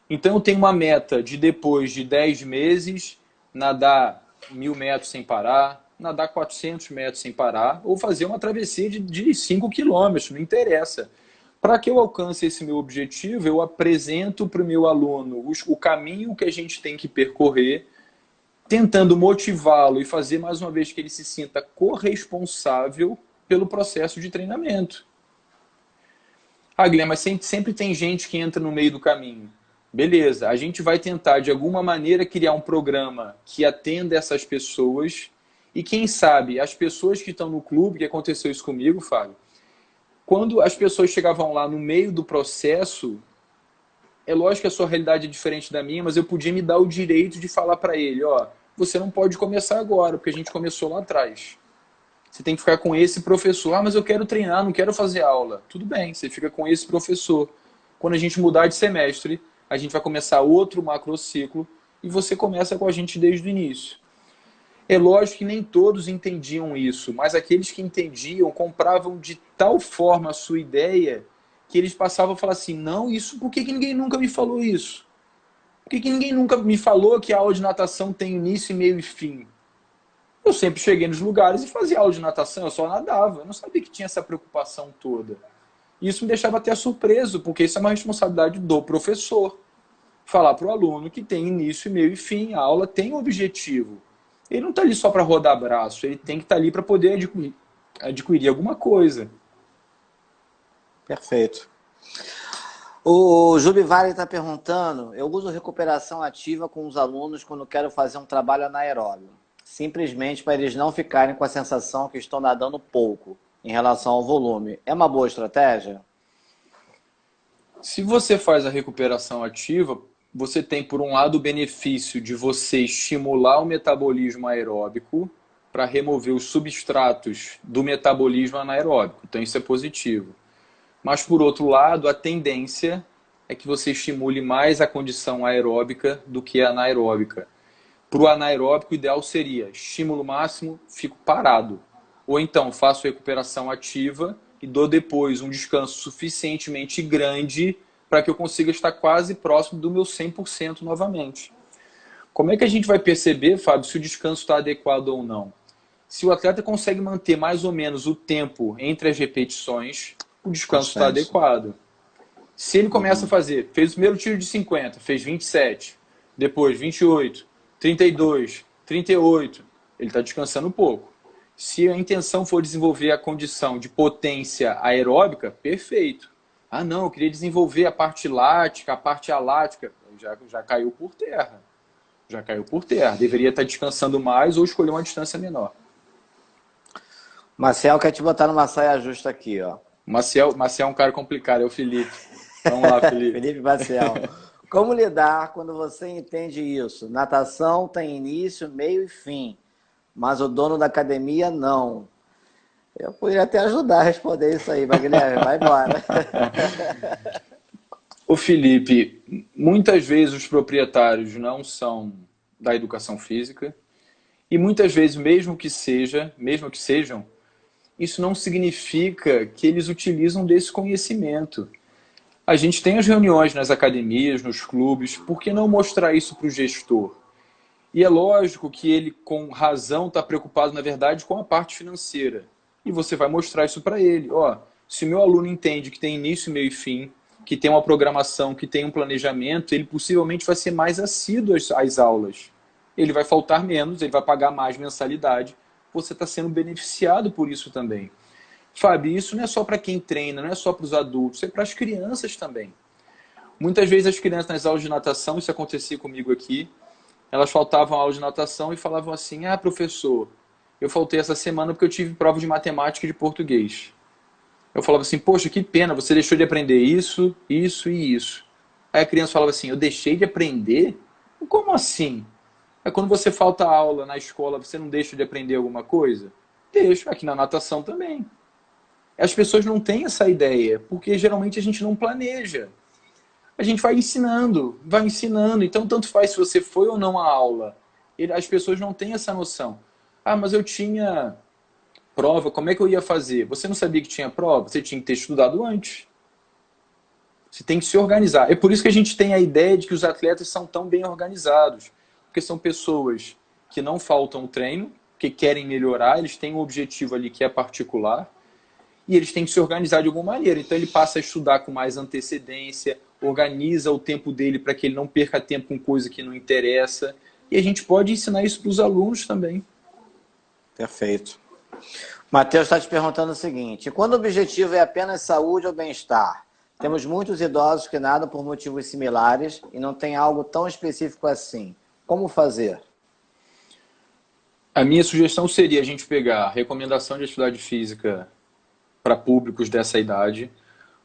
Então eu tenho uma meta de depois de 10 meses nadar 1.000 metros sem parar, nadar 400 metros sem parar, ou fazer uma travessia de 5 quilômetros, não interessa. Para que eu alcance esse meu objetivo, eu apresento para o meu aluno o caminho que a gente tem que percorrer, tentando motivá-lo e fazer mais uma vez que ele se sinta corresponsável pelo processo de treinamento. Ah, Guilherme, mas sempre tem gente que entra no meio do caminho. Beleza, a gente vai tentar de alguma maneira criar um programa que atenda essas pessoas e quem sabe as pessoas que estão no clube, que aconteceu isso comigo, Fábio, quando as pessoas chegavam lá no meio do processo, é lógico que a sua realidade é diferente da minha, mas eu podia me dar o direito de falar para ele, ó, você não pode começar agora, porque a gente começou lá atrás. Você tem que ficar com esse professor. Ah, mas eu quero treinar, não quero fazer aula. Tudo bem, você fica com esse professor. Quando a gente mudar de semestre, a gente vai começar outro macrociclo e você começa com a gente desde o início. É lógico que nem todos entendiam isso, mas aqueles que entendiam compravam de tal forma a sua ideia que eles passavam a falar assim, não, isso, por que ninguém nunca me falou isso? Por que ninguém nunca me falou que a aula de natação tem início, meio e fim? Eu sempre cheguei nos lugares e fazia aula de natação, eu só nadava. Eu não sabia que tinha essa preocupação toda. E isso me deixava até surpreso, porque isso é uma responsabilidade do professor. Falar para o aluno que tem início, meio e fim, a aula tem um objetivo. Ele não está ali só para rodar braço, ele tem que estar ali para poder adquirir alguma coisa. Perfeito. O Jubivari está perguntando, eu uso recuperação ativa com os alunos quando quero fazer um trabalho anaeróbio, simplesmente para eles não ficarem com a sensação que estão nadando pouco em relação ao volume. É uma boa estratégia? Se você faz a recuperação ativa, você tem, por um lado, o benefício de você estimular o metabolismo aeróbico para remover os substratos do metabolismo anaeróbico. Então, isso é positivo. Mas, por outro lado, a tendência é que você estimule mais a condição aeróbica do que a anaeróbica. Para o anaeróbico, o ideal seria estímulo máximo, fico parado. Ou então, faço recuperação ativa e dou depois um descanso suficientemente grande para que eu consiga estar quase próximo do meu 100% novamente. Como é que a gente vai perceber, Fábio, se o descanso está adequado ou não? Se o atleta consegue manter mais ou menos o tempo entre as repetições, o descanso está Constante. adequado. Se ele começa a fazer, fez o primeiro tiro de 50, fez 27, depois 28, 32, 38, ele está descansando pouco. Se a intenção for desenvolver a condição de potência aeróbica, perfeito. Ah, não, eu queria desenvolver a parte lática, a parte alática. Já caiu por terra. Já caiu por terra. Deveria estar descansando mais ou escolher uma distância menor. Marcel quer te botar numa saia justa aqui, ó. Maciel é um cara complicado, é o Felipe. Vamos lá, Felipe. Felipe Marcel. Como lidar quando você entende isso? Natação tem início, meio e fim, mas o dono da academia não. Eu poderia até ajudar a responder isso aí, mas Guilherme, vai embora. O Felipe, muitas vezes os proprietários não são da educação física e muitas vezes, mesmo que sejam, isso não significa que eles utilizam desse conhecimento. A gente tem as reuniões nas academias, nos clubes, por que não mostrar isso para o gestor? E é lógico que ele, com razão, está preocupado, na verdade, com a parte financeira. E você vai mostrar isso para ele. Ó, se o meu aluno entende que tem início, meio e fim, que tem uma programação, que tem um planejamento, ele possivelmente vai ser mais assíduo às aulas. Ele vai faltar menos, ele vai pagar mais mensalidade. Você está sendo beneficiado por isso também. Fábio, isso não é só para quem treina, não é só para os adultos, é para as crianças também. Muitas vezes as crianças nas aulas de natação, isso acontecia comigo aqui, elas faltavam aula de natação e falavam assim, ah, professor, eu faltei essa semana porque eu tive prova de matemática e de português. Eu falava assim, poxa, que pena, você deixou de aprender isso, isso e isso. Aí a criança falava assim, eu deixei de aprender? Como assim? É quando você falta aula na escola, você não deixa de aprender alguma coisa? Deixo, aqui na natação também. As pessoas não têm essa ideia, porque geralmente a gente não planeja. A gente vai ensinando, vai ensinando. Então, tanto faz se você foi ou não à aula. As pessoas não têm essa noção. Ah, mas eu tinha prova, como é que eu ia fazer? Você não sabia que tinha prova? Você tinha que ter estudado antes. Você tem que se organizar. É por isso que a gente tem a ideia de que os atletas são tão bem organizados. Porque são pessoas que não faltam treino, que querem melhorar, eles têm um objetivo ali que é particular, e eles têm que se organizar de alguma maneira. Então ele passa a estudar com mais antecedência, organiza o tempo dele para que ele não perca tempo com coisa que não interessa. E a gente pode ensinar isso para os alunos também. Perfeito. Matheus está te perguntando o seguinte, quando o objetivo é apenas saúde ou bem-estar? Temos muitos idosos que nadam por motivos similares e não tem algo tão específico assim. Como fazer? A minha sugestão seria a gente pegar a recomendação de atividade física para públicos dessa idade.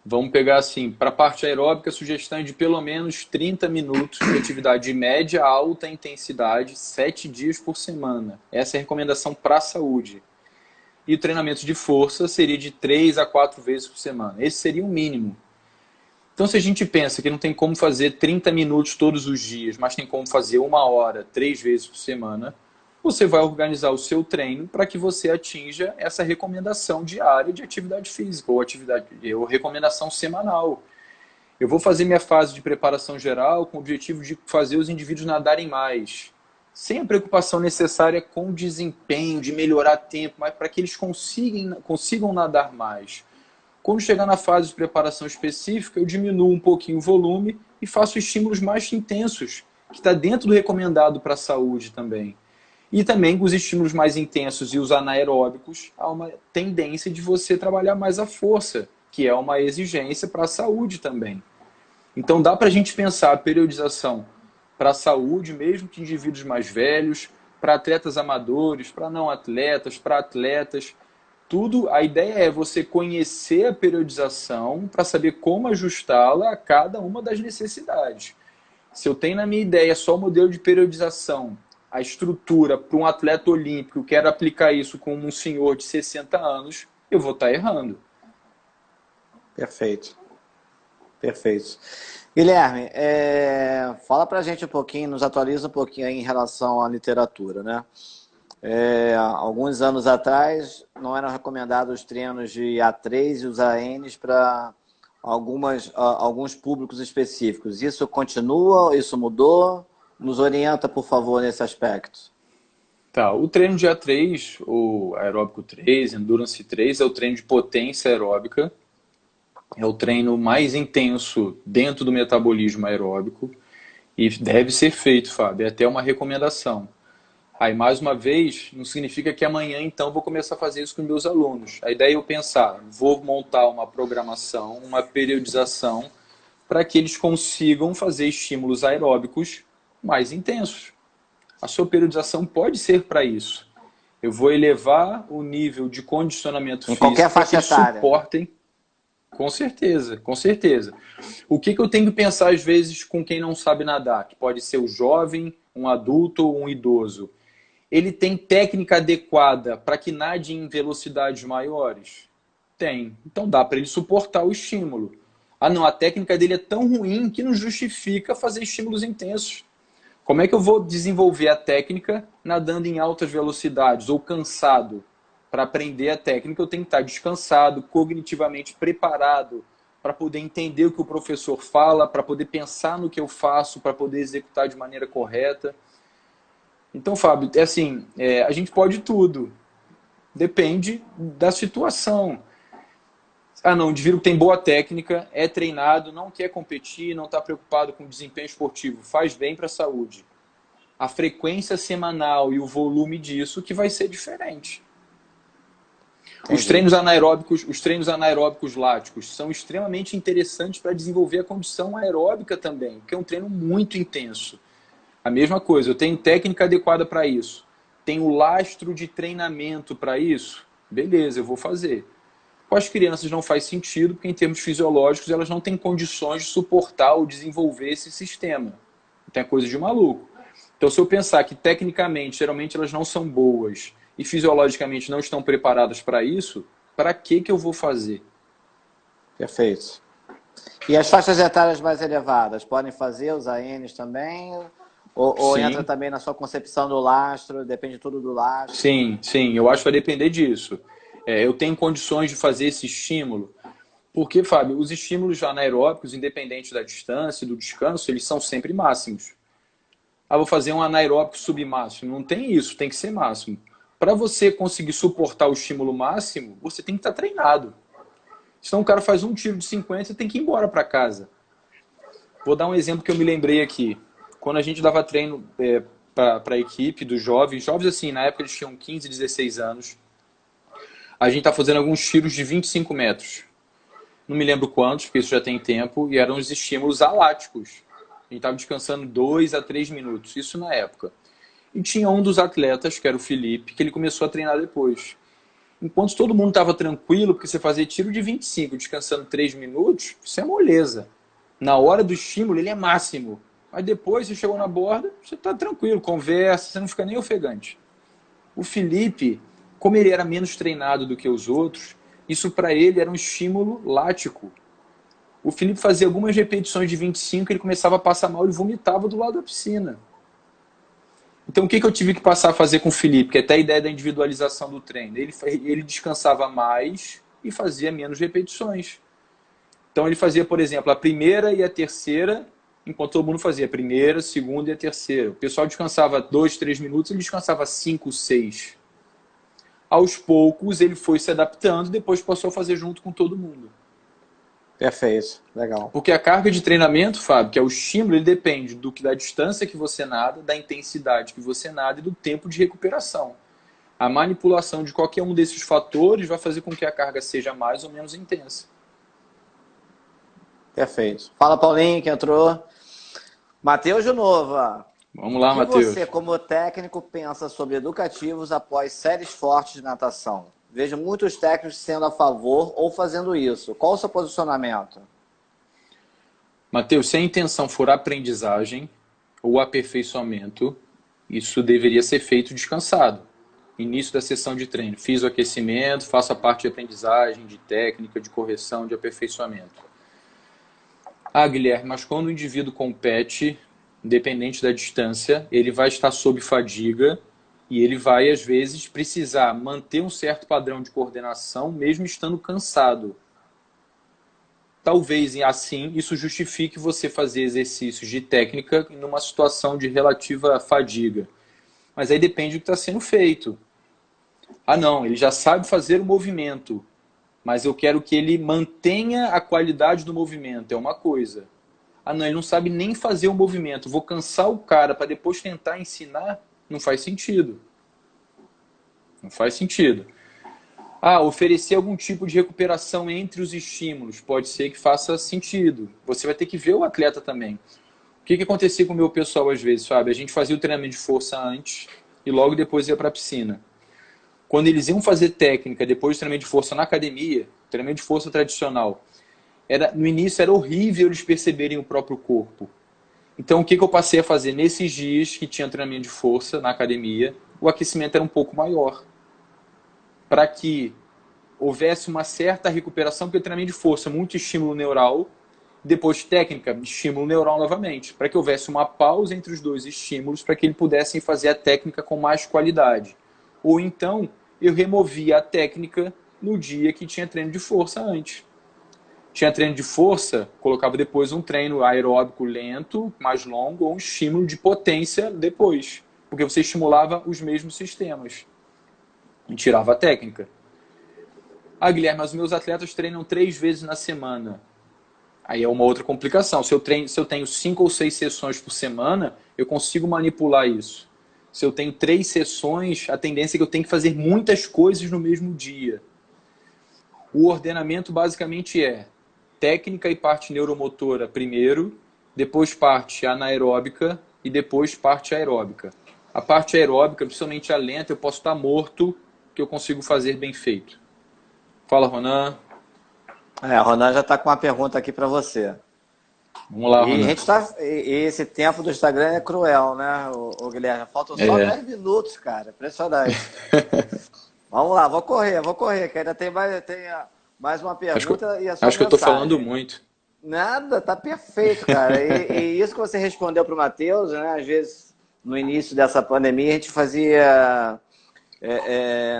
Vamos pegar assim, para a parte aeróbica, a sugestão é de pelo menos 30 minutos de atividade média a alta intensidade, 7 dias por semana. Essa é a recomendação para a saúde. E o treinamento de força seria de 3 a 4 vezes por semana. Esse seria o mínimo. Então, se a gente pensa que não tem como fazer 30 minutos todos os dias, mas tem como fazer 1 hora, 3 vezes por semana, você vai organizar o seu treino para que você atinja essa recomendação diária de atividade física ou recomendação semanal. Eu vou fazer minha fase de preparação geral com o objetivo de fazer os indivíduos nadarem mais, sem a preocupação necessária com o desempenho, de melhorar tempo, mas para que eles consigam nadar mais. Quando chegar na fase de preparação específica, eu diminuo um pouquinho o volume e faço estímulos mais intensos, que está dentro do recomendado para a saúde também. E também os estímulos mais intensos e os anaeróbicos, há uma tendência de você trabalhar mais a força, que é uma exigência para a saúde também. Então dá para a gente pensar a periodização para a saúde, mesmo que indivíduos mais velhos, para atletas amadores, para não atletas, para atletas. Tudo, a ideia é você conhecer a periodização para saber como ajustá-la a cada uma das necessidades. Se eu tenho na minha ideia só o modelo de periodização, a estrutura para um atleta olímpico, eu quero aplicar isso com um senhor de 60 anos, eu vou estar errando. Perfeito. Perfeito. Guilherme, fala pra gente um pouquinho, nos atualiza um pouquinho aí em relação à literatura, né? Alguns anos atrás não eram recomendados os treinos de A3 e os ANs para alguns públicos específicos. Isso continua? Isso mudou? Nos orienta, por favor, nesse aspecto. Tá, o treino de A3, o aeróbico 3, endurance 3, é o treino de potência aeróbica. É o treino mais intenso dentro do metabolismo aeróbico e deve ser feito, Fábio, é até uma recomendação. Aí, mais uma vez, não significa que amanhã, então, vou começar a fazer isso com meus alunos. A ideia é eu pensar, vou montar uma programação, uma periodização, para que eles consigam fazer estímulos aeróbicos mais intensos. A sua periodização pode ser para isso. Eu vou elevar o nível de condicionamento Em qualquer físico para que faixa eles etária. suportem. Com certeza, com certeza. O que eu tenho que pensar, às vezes, com quem não sabe nadar? Que pode ser o jovem, um adulto ou um idoso. Ele tem técnica adequada para que nade em velocidades maiores? Tem. Então dá para ele suportar o estímulo. Ah, não, a técnica dele é tão ruim que não justifica fazer estímulos intensos. Como é que eu vou desenvolver a técnica nadando em altas velocidades ou cansado? Para aprender a técnica, eu tenho que estar descansado, cognitivamente preparado para poder entender o que o professor fala, para poder pensar no que eu faço, para poder executar de maneira correta. Então, Fábio, é assim, a gente pode tudo. Depende da situação. Ah, não, o indivíduo tem boa técnica, é treinado, não quer competir, não está preocupado com o desempenho esportivo, faz bem para a saúde. A frequência semanal e o volume disso que vai ser diferente. Entendi. Os treinos anaeróbicos láticos são extremamente interessantes para desenvolver a condição aeróbica também, que é um treino muito intenso. A mesma coisa, eu tenho técnica adequada para isso. Tenho lastro de treinamento para isso? Beleza, eu vou fazer. Com as crianças não faz sentido, porque em termos fisiológicos elas não têm condições de suportar ou desenvolver esse sistema. Então é coisa de maluco. Então se eu pensar que tecnicamente, geralmente elas não são boas e fisiologicamente não estão preparadas para isso, para que eu vou fazer? Perfeito. E as faixas etárias mais elevadas, podem fazer os ANs também? Ou entra Sim, também na sua concepção do lastro, depende tudo do lastro? sim, eu acho que vai depender disso. Eu tenho condições de fazer esse estímulo, porque, Fábio, os estímulos anaeróbicos, independente da distância e do descanso, eles são sempre máximos. Ah, vou fazer um anaeróbico submáximo. Não tem isso, tem que ser máximo. Para você conseguir suportar o estímulo máximo, você tem que estar treinado. Senão o cara faz um tiro de 50 e tem que ir embora para casa. Vou dar um exemplo que eu me lembrei aqui. Quando a gente dava treino para a equipe dos jovens assim, na época eles tinham 15, 16 anos, a gente tá fazendo alguns tiros de 25 metros. Não me lembro quantos, porque isso já tem tempo, e eram os estímulos aláticos. A gente estava descansando 2 a 3 minutos, isso na época. E tinha um dos atletas, que era o Felipe, que ele começou a treinar depois. Enquanto todo mundo estava tranquilo, porque você fazia tiro de 25, descansando 3 minutos, isso é moleza. Na hora do estímulo, ele é máximo. Mas depois, você chegou na borda, você está tranquilo, conversa, você não fica nem ofegante. O Felipe, como ele era menos treinado do que os outros, isso para ele era um estímulo lático. O Felipe fazia algumas repetições de 25, ele começava a passar mal e vomitava do lado da piscina. Então o que eu tive que passar a fazer com o Felipe? Que é até a ideia da individualização do treino. Ele descansava mais e fazia menos repetições. Então ele fazia, por exemplo, a primeira e a terceira, enquanto todo mundo fazia a primeira, a segunda e a terceira. O pessoal descansava 2, 3 minutos, ele descansava 5, 6. Aos poucos ele foi se adaptando e depois passou a fazer junto com todo mundo. Perfeito, legal. Porque a carga de treinamento, Fábio, que é o estímulo, ele depende da distância que você nada, da intensidade que você nada e do tempo de recuperação. A manipulação de qualquer um desses fatores vai fazer com que a carga seja mais ou menos intensa. Perfeito. Fala, Paulinho, que entrou. Matheus de novo. Vamos O lá, que Matheus. você, como técnico, pensa sobre educativos após séries fortes de natação? Vejo muitos técnicos sendo a favor ou fazendo isso. Qual o seu posicionamento? Matheus, se a intenção for aprendizagem ou aperfeiçoamento, isso deveria ser feito descansado. Início da sessão de treino. Fiz o aquecimento, faço a parte de aprendizagem, de técnica, de correção, de aperfeiçoamento. Ah, Guilherme, mas quando o indivíduo compete, independente da distância, ele vai estar sob fadiga e ele vai, às vezes, precisar manter um certo padrão de coordenação, mesmo estando cansado. Talvez, assim, isso justifique você fazer exercícios de técnica numa situação de relativa fadiga. Mas aí depende do que está sendo feito. Ah, não, ele já sabe fazer o movimento, mas eu quero que ele mantenha a qualidade do movimento, é uma coisa. Ah, não, ele não sabe nem fazer o movimento, vou cansar o cara para depois tentar ensinar, Não faz sentido. Não faz sentido. Oferecer algum tipo de recuperação entre os estímulos. Pode ser que faça sentido. Você vai ter que ver o atleta também. O que acontecia com o meu pessoal às vezes, Fábio? A gente fazia o treinamento de força antes e logo depois ia para a piscina. Quando eles iam fazer técnica depois do treinamento de força na academia, treinamento de força tradicional, no início era horrível eles perceberem o próprio corpo. Então o que eu passei a fazer? Nesses dias que tinha treinamento de força na academia, o aquecimento era um pouco maior. Para que houvesse uma certa recuperação, porque treinamento de força, muito estímulo neural, depois técnica, estímulo neural novamente, para que houvesse uma pausa entre os dois estímulos, para que eles pudessem fazer a técnica com mais qualidade. Ou então, eu removia a técnica no dia que tinha treino de força antes. Tinha treino de força, colocava depois um treino aeróbico lento, mais longo, ou um estímulo de potência depois, porque você estimulava os mesmos sistemas. E tirava a técnica. Guilherme, mas os meus atletas treinam 3 vezes na semana. Aí é uma outra complicação. Se eu tenho 5 ou 6 sessões por semana, eu consigo manipular isso. Se eu tenho 3 sessões, a tendência é que eu tenho que fazer muitas coisas no mesmo dia. O ordenamento basicamente é técnica e parte neuromotora primeiro, depois parte anaeróbica e depois parte aeróbica. A parte aeróbica, principalmente a lenta, eu posso estar morto, que eu consigo fazer bem feito. Fala, Ronan. Ronan já está com uma pergunta aqui para você. Vamos lá, Ronan. E esse tempo do Instagram é cruel, né, o Guilherme? Faltam só 10 minutos, cara. Impressionante. Vamos lá, vou correr, que ainda tem mais uma pergunta e a sua Acho que eu estou falando muito. Nada, tá perfeito, cara. E isso que você respondeu para o Matheus, né? Às vezes, no início dessa pandemia, a gente fazia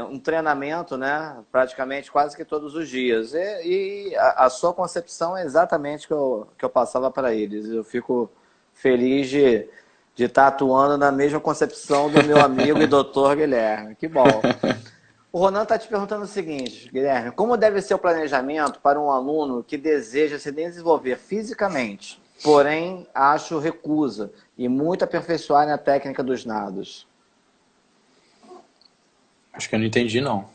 um treinamento, né? Praticamente quase que todos os dias. E a sua concepção é exatamente que eu passava para eles. Eu fico feliz de estar atuando na mesma concepção do meu amigo e doutor Guilherme. Que bom. O Ronan está te perguntando o seguinte, Guilherme, como deve ser o planejamento para um aluno que deseja se desenvolver fisicamente, porém acho recusa e muito aperfeiçoar na técnica dos Acho que eu não entendi, não.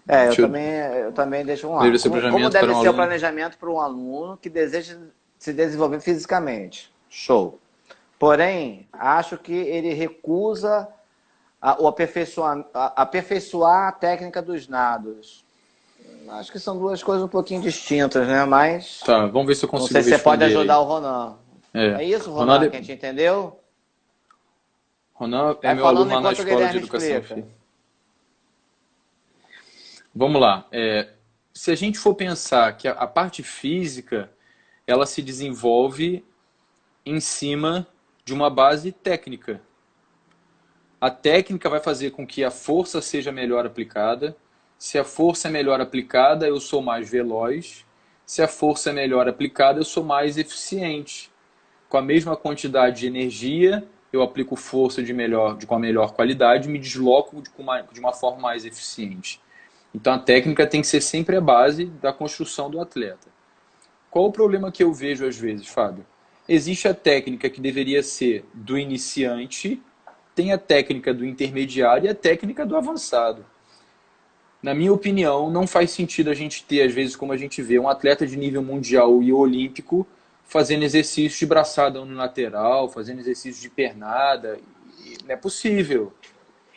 Eu também deixo um lado. Como deve ser o planejamento para um aluno que deseja se desenvolver fisicamente? Show. Porém, acho que ele recusa aperfeiçoar a técnica dos nados. Acho que são duas coisas um pouquinho distintas, né? Mas. Tá, vamos ver se eu consigo responder. Não sei se você pode ajudar o Ronan. É isso, Ronan, que a gente entendeu? Ronan é meu aluno lá na Escola de Educação Física. Vamos lá. Se a gente for pensar que a parte física ela se desenvolve em cima de uma base técnica. A técnica vai fazer com que a força seja melhor aplicada. Se a força é melhor aplicada, eu sou mais veloz. Se a força é melhor aplicada, eu sou mais eficiente. Com a mesma quantidade de energia, eu aplico força com a melhor qualidade e me desloco de uma forma mais eficiente. Então a técnica tem que ser sempre a base da construção do atleta. Qual o problema que eu vejo às vezes, Fábio? Existe a técnica que deveria ser do iniciante, tem a técnica do intermediário e a técnica do avançado. Na minha opinião, não faz sentido a gente ter, às vezes, como a gente vê, um atleta de nível mundial e olímpico fazendo exercícios de braçada no lateral, fazendo exercícios de pernada. Não é possível.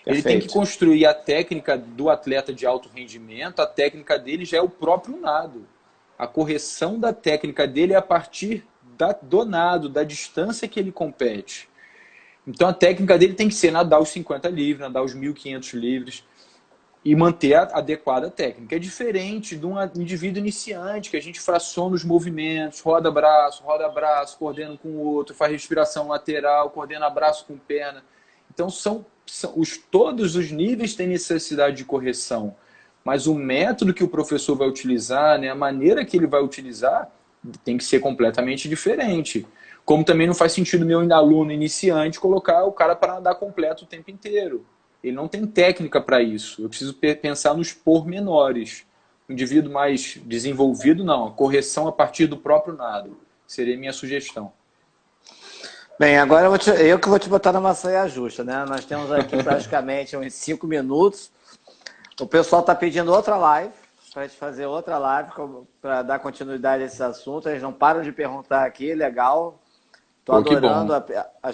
Perfeito. Ele tem que construir a técnica do atleta de alto rendimento, a técnica dele já é o próprio nado. A correção da técnica dele é a partir do nado, da distância que ele compete. Então a técnica dele tem que ser nadar os 50 livres, nadar os 1.500 livres e manter a adequada técnica. É diferente de um indivíduo iniciante, que a gente fraciona os movimentos, roda braço, coordena com o outro, faz respiração lateral, coordena braço com perna. Então todos os níveis têm necessidade de correção, mas o método que o professor vai utilizar, né, a maneira que ele vai utilizar, tem que ser completamente diferente. Como também não faz sentido meu aluno iniciante colocar o cara para nadar completo o tempo inteiro. Ele não tem técnica para isso. Eu preciso pensar nos pormenores. O indivíduo mais desenvolvido, não. A correção a partir do próprio nado. Seria a minha sugestão. Bem, agora eu que vou te botar numa saia justa, né? Nós temos aqui praticamente uns 5 minutos. O pessoal está pedindo outra live, para a gente fazer outra live para dar continuidade a esse assunto. Eles não param de perguntar aqui, legal. Estou Pô, que bom. adorando.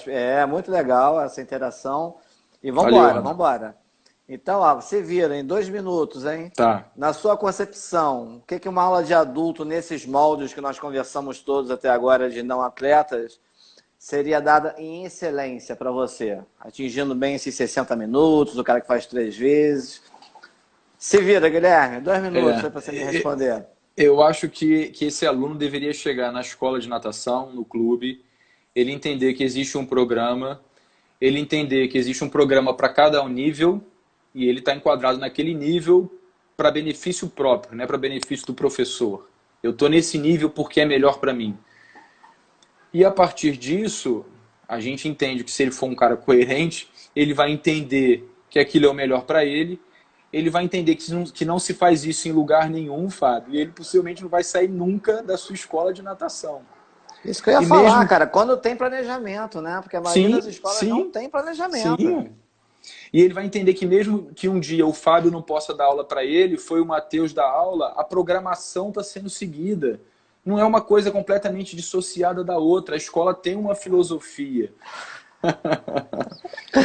É muito legal essa interação. E vamos Valeu, embora, Ana. vamos embora. Então, ó, você vira em 2 minutos, hein? Tá. Na sua concepção, o que que uma aula de adulto nesses moldes que nós conversamos todos até agora de não atletas seria dada em excelência para você? Atingindo bem esses 60 minutos, o cara que faz 3 vezes. Se vira, Guilherme. 2 minutos para você me responder. Eu acho que esse aluno deveria chegar na escola de natação, no clube, ele entender que existe um programa, ele entender que existe um programa para cada nível e ele está enquadrado naquele nível para benefício próprio, não é para benefício do professor. Eu estou nesse nível porque é melhor para mim. E a partir disso, a gente entende que se ele for um cara coerente, ele vai entender que aquilo é o melhor para ele vai entender que não se faz isso em lugar nenhum, Fábio, e ele possivelmente não vai sair nunca da sua escola de natação. Isso que eu ia falar, cara, quando tem planejamento, né? Porque a maioria das escolas não tem planejamento. Sim. E ele vai entender que mesmo que um dia o Fábio não possa dar aula para ele, foi o Matheus dar aula, a programação está sendo seguida. Não é uma coisa completamente dissociada da outra. A escola tem uma filosofia.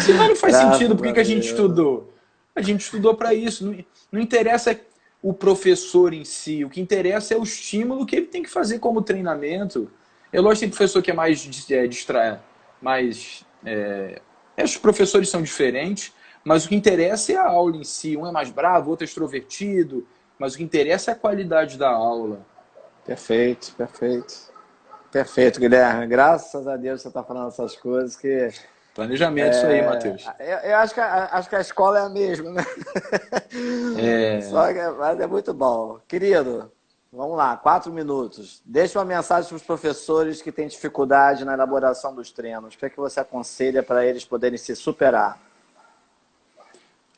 Se não faz sentido, por que a gente estudou? A gente estudou para isso. Não interessa o professor em si. O que interessa é o estímulo que ele tem que fazer como treinamento. É lógico que tem professor que é mais distraído, os professores são diferentes, mas o que interessa é a aula em si. Um é mais bravo, outro é extrovertido, mas o que interessa é a qualidade da aula. Perfeito, perfeito. Perfeito, Guilherme. Graças a Deus você está falando essas coisas que... Planejamento, isso aí, Matheus. Eu acho que a escola é a mesma, né? Mas é muito bom. Querido, vamos lá, 4 minutos. Deixa uma mensagem para os professores que têm dificuldade na elaboração dos treinos. O que é que você aconselha para eles poderem se superar?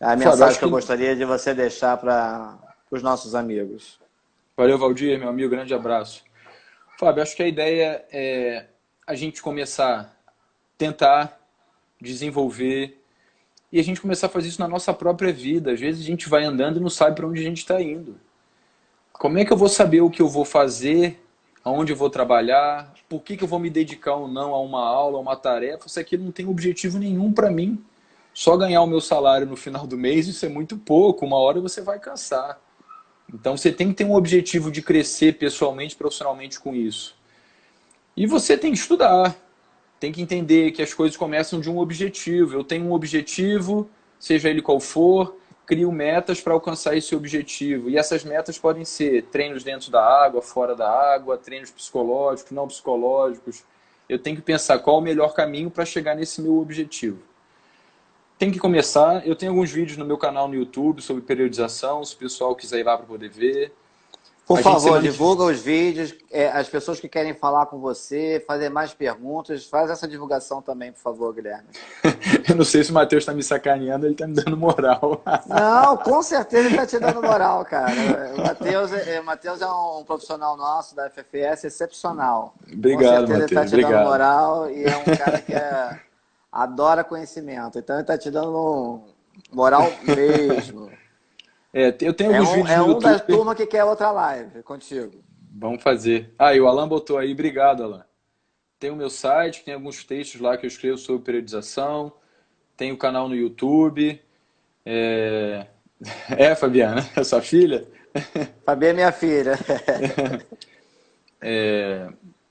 É a mensagem que eu gostaria de você deixar para os nossos amigos. Valeu, Valdir, meu amigo, grande abraço. Fábio, acho que a ideia é a gente começar a tentar desenvolver e a gente começar a fazer isso na nossa própria vida. Às vezes a gente vai andando e não sabe para onde a gente está indo. Como é que eu vou saber o que eu vou fazer, aonde eu vou trabalhar, por que eu vou me dedicar ou não a uma aula, a uma tarefa, se aquilo não tem objetivo nenhum para mim? Só ganhar o meu salário no final do mês, isso é muito pouco, uma hora você vai cansar. Então você tem que ter um objetivo de crescer pessoalmente, profissionalmente com isso. E você tem que estudar, tem que entender que as coisas começam de um objetivo. Eu tenho um objetivo, seja ele qual for, crio metas para alcançar esse objetivo. E essas metas podem ser treinos dentro da água, fora da água, treinos psicológicos, não psicológicos. Eu tenho que pensar qual é o melhor caminho para chegar nesse meu objetivo. Tem que começar. Eu tenho alguns vídeos no meu canal no YouTube sobre periodização, se o pessoal quiser ir lá para poder ver. Por favor, divulga os vídeos. As pessoas que querem falar com você, fazer mais perguntas, faz essa divulgação também, por favor, Guilherme. Eu não sei se o Matheus está me sacaneando, ele está me dando moral. Não, com certeza ele está te dando moral, cara. O Matheus é um profissional nosso da FFS excepcional. Obrigado, Matheus. Com certeza ele está te dando moral e é um cara que adora conhecimento. Então ele está te dando moral mesmo. Eu tenho alguns vídeos no YouTube. É um da turma que quer outra live contigo. Vamos fazer. E o Alan botou aí. Obrigado, Alan. Tem o meu site, tem alguns textos lá que eu escrevo sobre periodização. Tem o canal no YouTube. Fabiana, é sua filha? Fabi é minha filha.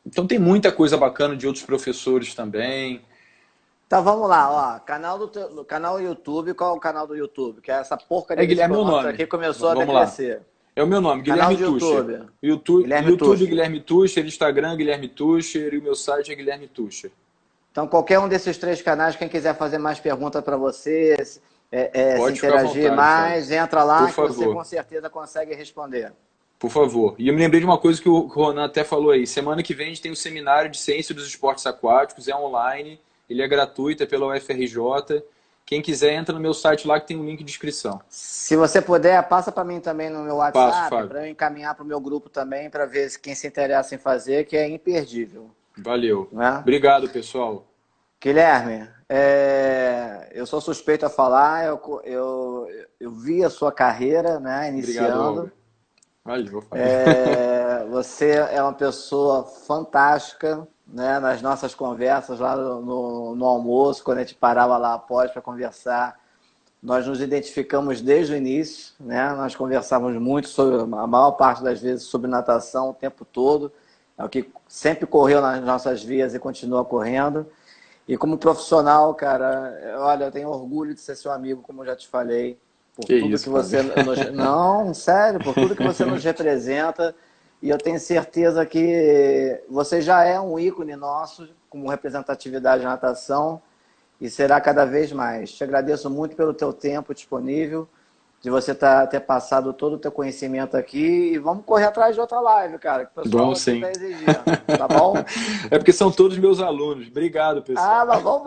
Então tem muita coisa bacana de outros professores também. Então vamos lá, ó. Canal YouTube, qual é o canal do YouTube? Que é essa porcaria Guilherme, meu nome. Aqui começou a crescer. É o meu nome, Guilherme Tucher. YouTube Guilherme Tucher, Instagram Guilherme Tucher e o meu site é Guilherme Tucher. Então qualquer um desses 3 canais, quem quiser fazer mais perguntas para você, se interagir mais, entra lá que você com certeza consegue responder. Por favor. E eu me lembrei de uma coisa que o Ronan até falou aí. Semana que vem a gente tem um seminário de ciência dos esportes aquáticos, é online. Ele é gratuito, é pela UFRJ. Quem quiser, entra no meu site lá que tem um link de inscrição. Se você puder, passa para mim também no meu WhatsApp, para eu encaminhar para o meu grupo também, para ver quem se interessa em fazer, que é imperdível. Valeu. Obrigado, pessoal. Guilherme, eu sou suspeito a falar, eu vi a sua carreira, né, Obrigado, iniciando. Olga. Valeu, Fábio. Você é uma pessoa fantástica, né, nas nossas conversas lá no almoço, quando a gente parava lá após para conversar. Nós nos identificamos desde o início, né? Nós conversávamos muito sobre, a maior parte das vezes, sobre natação o tempo todo. É o que sempre correu nas nossas vias e continua correndo. E como profissional, cara, olha, eu tenho orgulho de ser seu amigo, como eu já te falei, por Que tudo isso, que Fábio. você nos... Não, sério, por tudo que você nos representa. E eu tenho certeza que você já é um ícone nosso, como representatividade na natação, e será cada vez mais. Te agradeço muito pelo teu tempo disponível, de você ter passado todo o teu conhecimento aqui, e vamos correr atrás de outra live, cara, que o pessoal Vamos aqui sim. está exigindo, tá bom? É porque são todos meus alunos. Obrigado, Ah, pessoal. mas vamos